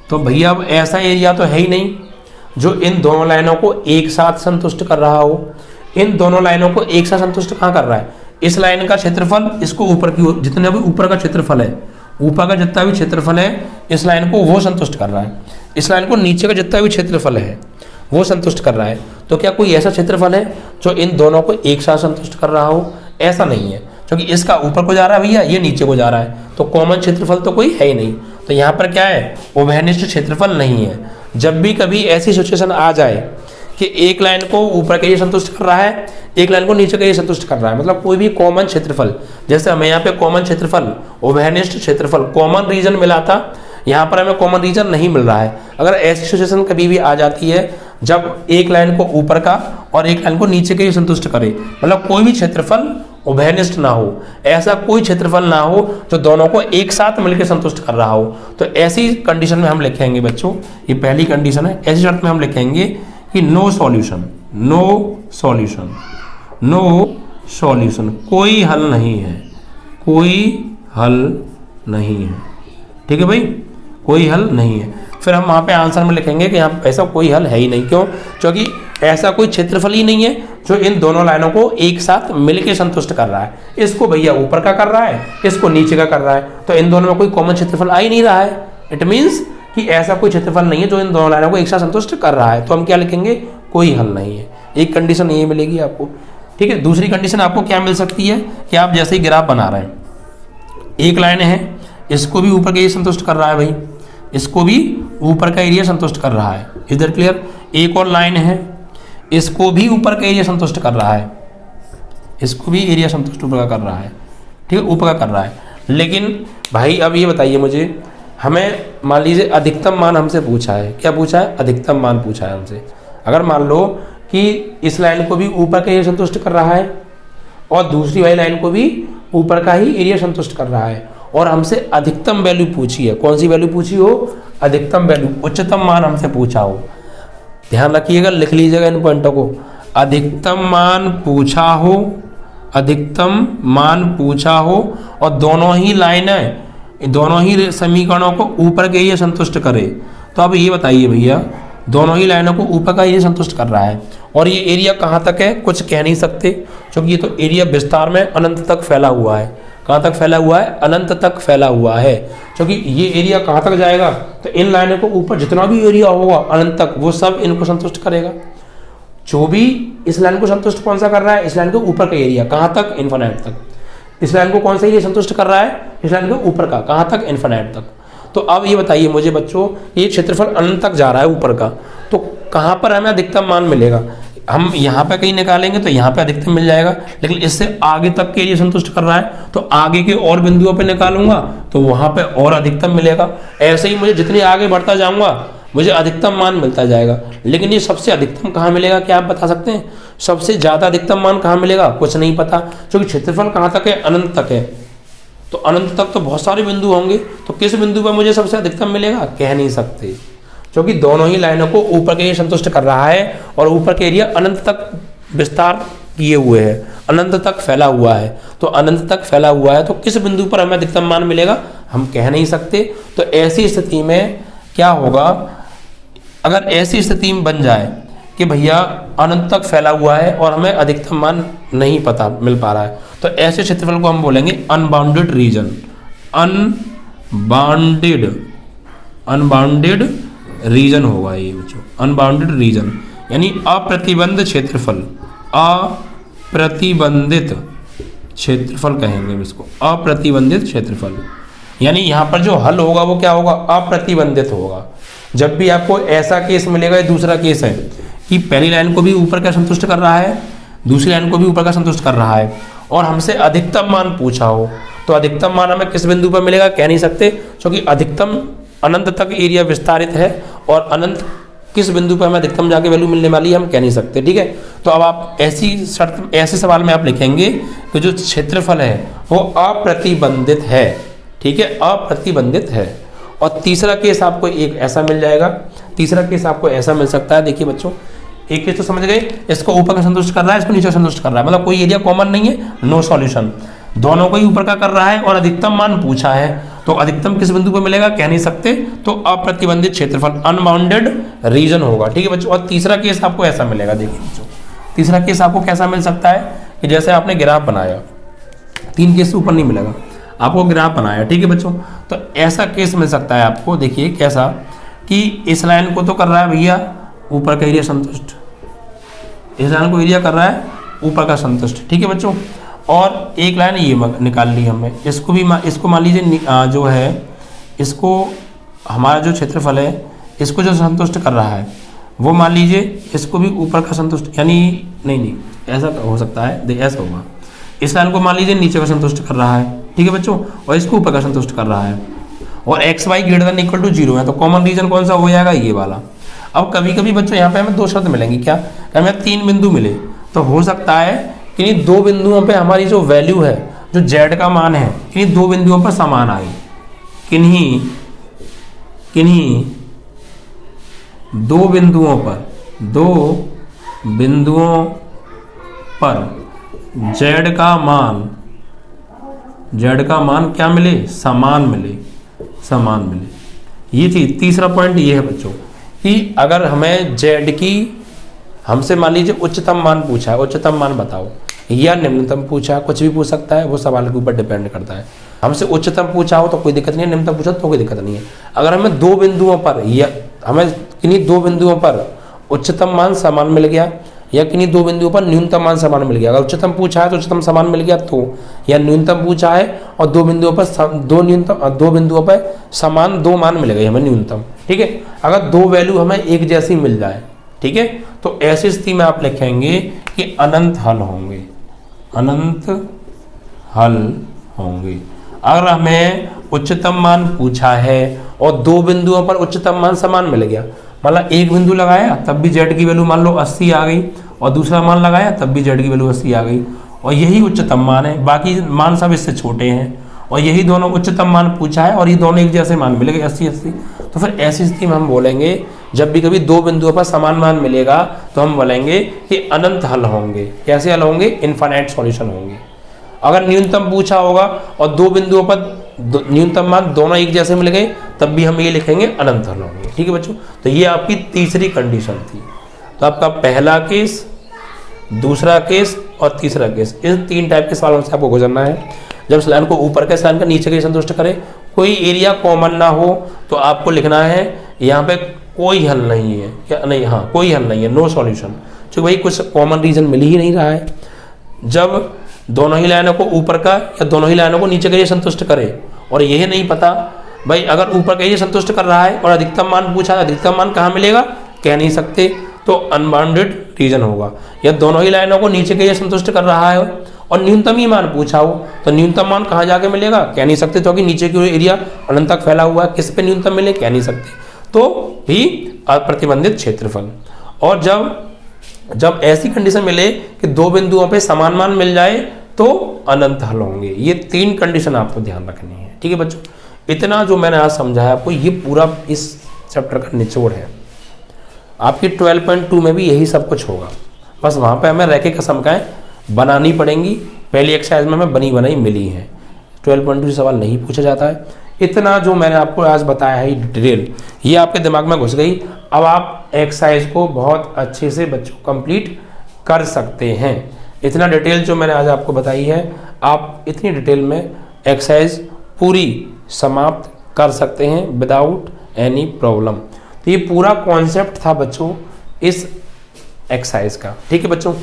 तो भैया अब ऐसा एरिया तो है ही नहीं जो इन दोनों लाइनों को एक साथ संतुष्ट कर रहा हो। इन दोनों लाइनों को एक साथ संतुष्ट कहाँ कर रहा है? इस लाइन का क्षेत्रफल इसको ऊपर की ओर, जितने भी ऊपर का क्षेत्रफल है, ऊपर का जितना भी क्षेत्रफल है इस लाइन को वो संतुष्ट कर रहा है। इस लाइन को नीचे का जितना भी क्षेत्रफल है वो संतुष्ट कर रहा है। तो क्या कोई ऐसा क्षेत्रफल है जो इन दोनों को एक साथ संतुष्ट कर रहा हो? ऐसा नहीं है, क्योंकि इसका ऊपर को जा रहा है भैया, ये नीचे को जा रहा है, तो कॉमन क्षेत्रफल तो कोई है ही नहीं। तो यहाँ पर क्या है, उभयनिष्ठ क्षेत्रफल नहीं है। जब भी कभी ऐसी सिचुएशन आ जाए कि एक लाइन को ऊपर के लिए संतुष्ट कर रहा है, एक लाइन को नीचे के लिए संतुष्ट कर रहा है, मतलब कोई भी कॉमन क्षेत्रफल, जैसे हमें यहाँ पे कॉमन क्षेत्रफल, उभयनिष्ठ क्षेत्रफल, कॉमन रीजन मिला था, यहाँ पर हमें कॉमन रीजन नहीं मिल रहा है। अगर ऐसी सिचुएशन कभी भी आ जाती है जब एक लाइन को ऊपर का और एक लाइन को नीचे के लिए संतुष्ट करे, मतलब कोई भी क्षेत्रफल उभयनिष्ठ ना हो, ऐसा कोई क्षेत्रफल ना हो जो दोनों को एक साथ मिलकर संतुष्ट कर रहा हो, तो ऐसी कंडीशन में हम लिखेंगे बच्चों, ये पहली कंडीशन है, ऐसी शर्त में हम लिखेंगे कि no solution, no solution, no solution, कोई हल नहीं है, कोई हल नहीं है। ठीक है भाई, कोई हल नहीं है। फिर हम वहाँ पे आंसर में लिखेंगे कि यहाँ ऐसा कोई हल है ही नहीं। क्यों? क्योंकि ऐसा कोई क्षेत्रफल ही नहीं है जो इन दोनों लाइनों को एक साथ मिलकर संतुष्ट कर रहा है। इसको भैया ऊपर का कर रहा है, इसको नीचे का कर रहा है, तो इन दोनों में कोई कॉमन क्षेत्रफल आ ही नहीं रहा है। इट मीन्स कि ऐसा कोई क्षेत्रफल नहीं है जो इन दोनों लाइनों को एक साथ संतुष्ट कर रहा है। तो हम क्या लिखेंगे? कोई हल नहीं है। एक कंडीशन ये मिलेगी आपको। ठीक है, दूसरी कंडीशन आपको क्या मिल सकती है कि आप जैसे ही ग्राफ बना रहे हैं, एक लाइन है, इसको भी ऊपर के लिए संतुष्ट कर रहा है भाई, इसको भी ऊपर का एरिया संतुष्ट कर रहा है। इधर क्लियर? एक और लाइन है, इसको भी ऊपर का एरिया संतुष्ट कर रहा है, इसको भी एरिया संतुष्ट ऊपर का कर रहा है। ठीक है, ऊपर का कर रहा है। लेकिन भाई अब ये बताइए मुझे, हमें मान लीजिए अधिकतम मान हमसे पूछा है। क्या पूछा है? अधिकतम मान पूछा है हमसे। अगर मान लो कि इस लाइन को भी ऊपर का एरिया संतुष्ट कर रहा है और दूसरी वाली लाइन को भी ऊपर का ही एरिया संतुष्ट कर रहा है, और हमसे अधिकतम वैल्यू पूछी है, कौन सी वैल्यू पूछी हो? अधिकतम वैल्यू, उच्चतम मान हमसे पूछा हो। ध्यान रखिएगा, लिख लीजिएगा इन पॉइंटों को। अधिकतम मान पूछा हो, अधिकतम मान पूछा हो, और दोनों ही लाइनें, दोनों ही समीकरणों को ऊपर के लिए संतुष्ट करे। तो अब ये बताइए भैया, दोनों ही लाइनों को ऊपर का एरिया संतुष्ट कर रहा है, और ये एरिया कहाँ तक है कुछ कह नहीं सकते, क्योंकि ये तो एरिया विस्तार में अनंत तक फैला हुआ है। कहाँ तक फैला हुआ है? अनंत तक फैला हुआ है। क्योंकि ये एरिया कहाँ तक जाएगा, तो इन लाइनों को ऊपर जितना भी एरिया होगा अनंत तक, वो सब इनको संतुष्ट करेगा। जो भी इस लाइन को संतुष्ट कौन सा कर रहा है? इस लाइन के ऊपर का एरिया, कहाँ तक? इन्फिनिट तक। इस लाइन को कौन सा एरिया संतुष्ट कर रहा है? इस लाइन के ऊपर का, कहाँ तक? इन्फिनिट तक। तो अब ये बताइए मुझे बच्चों, ये क्षेत्रफल अनंत तक जा रहा है ऊपर का, तो कहाँ पर हमें अधिकतम मान मिलेगा? हम यहाँ पे कहीं निकालेंगे तो यहाँ पे अधिकतम मिल जाएगा, लेकिन इससे आगे तक के एरिया संतुष्ट कर रहा है तो आगे के और बिंदुओं पे निकालूंगा तो वहां पे और अधिकतम मिलेगा। ऐसे ही मुझे जितनी आगे बढ़ता जाऊंगा मुझे अधिकतम मान मिलता जाएगा। लेकिन ये सबसे अधिकतम कहाँ मिलेगा, क्या आप बता सकते हैं? सबसे ज्यादा अधिकतम मान कहाँ मिलेगा, कुछ नहीं पता, क्योंकि क्षेत्रफल कहाँ तक है, अनंत तक है। तो अनंत तक तो बहुत सारे बिंदु होंगे, तो किस बिंदु पर मुझे सबसे अधिकतम मिलेगा, कह नहीं सकते, क्योंकि दोनों ही लाइनों को ऊपर के एरिया संतुष्ट कर रहा है और ऊपर के एरिया अनंत तक विस्तार किए हुए है, अनंत तक फैला हुआ है। तो अनंत तक फैला हुआ है तो किस बिंदु पर हमें अधिकतम मान मिलेगा, हम कह नहीं सकते। तो ऐसी स्थिति में क्या होगा, अगर ऐसी स्थिति में बन जाए कि भैया अनंत तक फैला हुआ है और हमें अधिकतम मान नहीं पता मिल पा रहा है, तो ऐसे क्षेत्रफल को हम बोलेंगे अनबाउंडेड रीजन। अनबाउंडेड रीजन होगा ये बच्चों, अनबाउंडेड रीजन यानी अप्रतिबंध क्षेत्रफल, अप्रतिबंधित क्षेत्रफल कहेंगे इसको, अप्रतिबंधित क्षेत्रफल। यानी यहाँ पर जो हल होगा वो क्या होगा, अप्रतिबंधित होगा। जब भी आपको ऐसा केस मिलेगा, दूसरा केस है कि पहली लाइन को भी ऊपर का संतुष्ट कर रहा है, दूसरी लाइन को भी ऊपर का संतुष्ट कर रहा है और हमसे अधिकतम मान पूछा हो, तो अधिकतम मान हमें किस बिंदु पर मिलेगा, कह नहीं सकते, क्योंकि अधिकतम अनंत तक एरिया विस्तारित है और अनंत किस बिंदु पर हमें अधिकतम जाके वैल्यू मिलने वाली है हम कह नहीं सकते। ठीक है, तो अब आप ऐसी शर्त, ऐसे सवाल में आप लिखेंगे कि जो क्षेत्रफल है वो अप्रतिबंधित है। ठीक है, अप्रतिबंधित है। और तीसरा केस आपको एक ऐसा मिल जाएगा, तीसरा केस आपको ऐसा मिल सकता है। देखिए बच्चों, एक केस तो समझ गए, इसको ऊपर का संतुष्ट कर रहा है, इसको नीचे संतुष्ट कर रहा है, मतलब कोई एरिया कॉमन नहीं है, नो सॉल्यूशन, दोनों को ही ऊपर का कर रहा है और अधिकतम मान पूछा है, तो अधिकतम किस बिंदु पर मिलेगा कह नहीं सकते, तो अप्रतिबंधित क्षेत्रफल अनबाउंडेड रीजन होगा। ठीक है बच्चों, और तीसरा केस आपको ऐसा मिलेगा। देखिए बच्चों, तीसरा केस आपको कैसा मिल सकता है कि जैसे आपने ग्राफ बनाया, 3 केस से ऊपर नहीं मिलेगा, आपको ग्राफ बनाया। ठीक है बच्चों, तो ऐसा केस मिल सकता है आपको। देखिए कैसा कि इस लाइन को तो कर रहा है भैया ऊपर का एरिया संतुष्ट, इस लाइन को एरिया कर रहा है ऊपर का संतुष्ट। ठीक है बच्चों, और एक लाइन ये निकाल ली हमने, इसको भी इसको मान लीजिए जो है इसको हमारा जो क्षेत्रफल है इसको जो संतुष्ट कर रहा है वो मान लीजिए इसको भी ऊपर का संतुष्ट, यानी नहीं ऐसा हो सकता है, ऐसा होगा, इस लाइन को मान लीजिए नीचे का संतुष्ट कर रहा है। ठीक है बच्चों, और इसको ऊपर का संतुष्ट कर रहा है और x y greater than equal to 0 है, तो कॉमन रीजन कौन सा हो जाएगा, ये वाला। अब कभी कभी बच्चों यहाँ पे हमें 2 शर्त मिलेंगी, क्या हमें 3 बिंदु मिले, तो हो सकता है कि इन्हीं 2 बिंदुओं पे हमारी जो वैल्यू है, जो z का मान है, इन्हीं 2 बिंदुओं पर समान आए, किन्हीं 2 बिंदुओं पर z का मान क्या मिले, समान मिले। ये चीज तीसरा पॉइंट ये है बच्चों कि अगर हमें z की, हमसे मान लीजिए उच्चतम मान पूछा है, उच्चतम मान बताओ, या निम्नतम पूछा, कुछ भी पूछ सकता है, वो सवाल के ऊपर डिपेंड करता है। हमसे उच्चतम पूछा हो तो कोई दिक्कत नहीं है, निम्नतम पूछा तो कोई दिक्कत नहीं है। अगर हमें 2 बिंदुओं पर, या हमें किन्हीं 2 बिंदुओं पर उच्चतम मान समान मिल गया या किन्हीं 2 बिंदुओं पर न्यूनतम मान समान मिल गया, अगर उच्चतम पूछा है तो उच्चतम समान मिल गया तो, या न्यूनतम पूछा है और 2 बिंदुओं पर 2 बिंदुओं पर समान 2 मान मिल गए हमें न्यूनतम। ठीक है, अगर 2 वैल्यू हमें एक जैसी मिल जाए, ठीक है, तो ऐसी स्थिति में आप लिखेंगे कि अनंत हल होंगे। अगर हमें उच्चतम मान पूछा है और 2 बिंदुओं पर उच्चतम मान समान मिल गया, मतलब एक बिंदु लगाया तब भी z की वैल्यू मान लो 80 आ गई और दूसरा मान लगाया तब भी z की वैल्यू 80 आ गई, और यही उच्चतम मान है, बाकी मान सब इससे छोटे हैं और यही दोनों उच्चतम मान पूछा है और ये दोनों एक जैसे मान मिलेंगे 80-80। तो फिर ऐसी स्थिति में हम बोलेंगे, जब भी कभी 2 बिंदुओं पर समान मान मिलेगा तो हम बोलेंगे कि अनंत हल होंगे। कैसे हल होंगे, इनफाइनाइट सॉल्यूशन होंगे। अगर न्यूनतम पूछा होगा और 2 बिंदुओं पर न्यूनतम मान दोनों एक जैसे मिल गए तब भी हम ये लिखेंगे अनंत हल होंगे। ठीक है बच्चों, तो ये आपकी तीसरी कंडीशन थी। तो आपका पहला केस, दूसरा केस और तीसरा केस, इन 3 टाइप के सवालों से आपको गुजरना है। जब स्लाइन को ऊपर के स्लाइन का नीचे के संतुष्ट करे, कोई एरिया कॉमन ना हो, तो आपको लिखना है यहाँ पे कोई हल नहीं है, क्या नहीं, हाँ कोई हल नहीं है, नो सॉल्यूशन, क्योंकि भाई कुछ कॉमन रीजन मिल ही नहीं रहा है। जब दोनों ही लाइनों को ऊपर का या दोनों ही लाइनों को नीचे का ये संतुष्ट करे और यही नहीं पता भाई, अगर ऊपर का ये संतुष्ट कर रहा है और अधिकतम मान पूछा, अधिकतम मान कहाँ मिलेगा कह नहीं सकते, तो अनबाउंडेड रीजन होगा। या दोनों ही लाइनों को नीचे के ये संतुष्ट कर रहा है और न्यूनतम ही मान पूछा हो, तो न्यूनतम मान कहाँ जाके मिलेगा, कह नहीं सकते, क्योंकि नीचे की एरिया अनंत तक फैला हुआ है, किस पे न्यूनतम मिले, कह नहीं सकते, तो भी अप्रतिबंधित क्षेत्रफल। और जब ऐसी कंडीशन मिले कि दो बिंदुओं पे समान मान मिल जाए तो अनंत हल होंगे। ये 3 कंडीशन आपको ध्यान रखनी है, ठीक है बच्चों। इतना जो मैंने आज समझाया आपको, ये पूरा इस चैप्टर का निचोड़ है। आपकी 12.2 में भी यही सब कुछ होगा, बस वहाँ पे हमें रैखिक असमकाएं बनानी पड़ेंगी। पहली एक्सरसाइज में हमें बनी बनाई मिली है, 12.2 से सवाल नहीं पूछा जाता है। इतना जो मैंने आपको आज बताया है डिटेल, ये आपके दिमाग में घुस गई। अब आप एक्सरसाइज को बहुत अच्छे से बच्चों कंप्लीट कर सकते हैं। इतना डिटेल जो मैंने आज आपको बताई है, आप इतनी डिटेल में एक्सरसाइज पूरी समाप्त कर सकते हैं विदाउट एनी प्रॉब्लम। तो ये पूरा कॉन्सेप्ट था बच्चों इस एक्सरसाइज का, ठीक है बच्चों।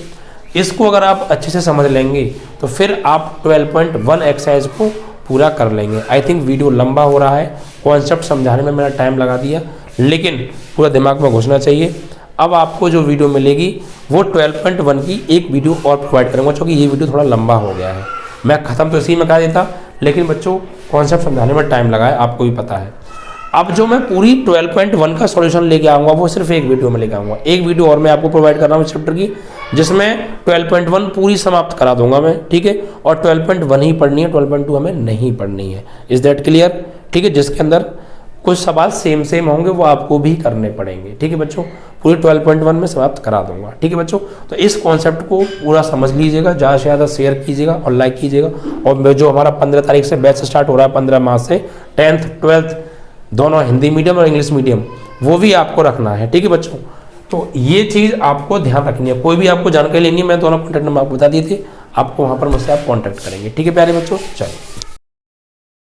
इसको अगर आप अच्छे से समझ लेंगे तो फिर आप 12.1 एक्सरसाइज को पूरा कर लेंगे। आई थिंक वीडियो लंबा हो रहा है, कॉन्सेप्ट समझाने में मेरा टाइम लगा दिया, लेकिन पूरा दिमाग में घुसना चाहिए। अब आपको जो वीडियो मिलेगी वो 12.1 की एक वीडियो और प्रोवाइड करूँगा, क्योंकि ये वीडियो थोड़ा लंबा हो गया है। मैं ख़त्म तो इसी में कर देता, लेकिन बच्चों कॉन्सेप्ट समझाने में टाइम लगा है, आपको भी पता है। अब जो मैं पूरी 12.1 का सॉल्यूशन लेके आऊँगा वो सिर्फ एक वीडियो में लेके आऊँगा। एक वीडियो और मैं आपको प्रोवाइड कर रहा हूँ चैप्टर की, जिसमें 12.1 पूरी समाप्त करा दूंगा मैं, ठीक है। और 12.1 ही पढ़नी है, 12.2 हमें नहीं पढ़नी है। इज दैट क्लियर, ठीक है। जिसके अंदर कुछ सवाल सेम होंगे वो आपको भी करने पड़ेंगे, ठीक है बच्चों। पूरी 12.1 में समाप्त करा दूंगा, ठीक है बच्चों। तो इस कॉन्सेप्ट को पूरा समझ लीजिएगा, ज़्यादा से ज़्यादा शेयर कीजिएगा और लाइक कीजिएगा। और जो हमारा 15 तारीख से बैच स्टार्ट हो रहा है, 15 मार्च से 10th 12th दोनों हिंदी मीडियम और इंग्लिश मीडियम, वो भी आपको रखना है, ठीक है बच्चों। तो ये चीज़ आपको ध्यान रखनी है। कोई भी आपको जानकारी लेनी है, मैं दोनों कॉन्टैक्ट नंबर आपको बता दिए थे, आपको वहाँ पर मुझसे आप कॉन्टैक्ट करेंगे, ठीक है प्यारे बच्चों। चलो।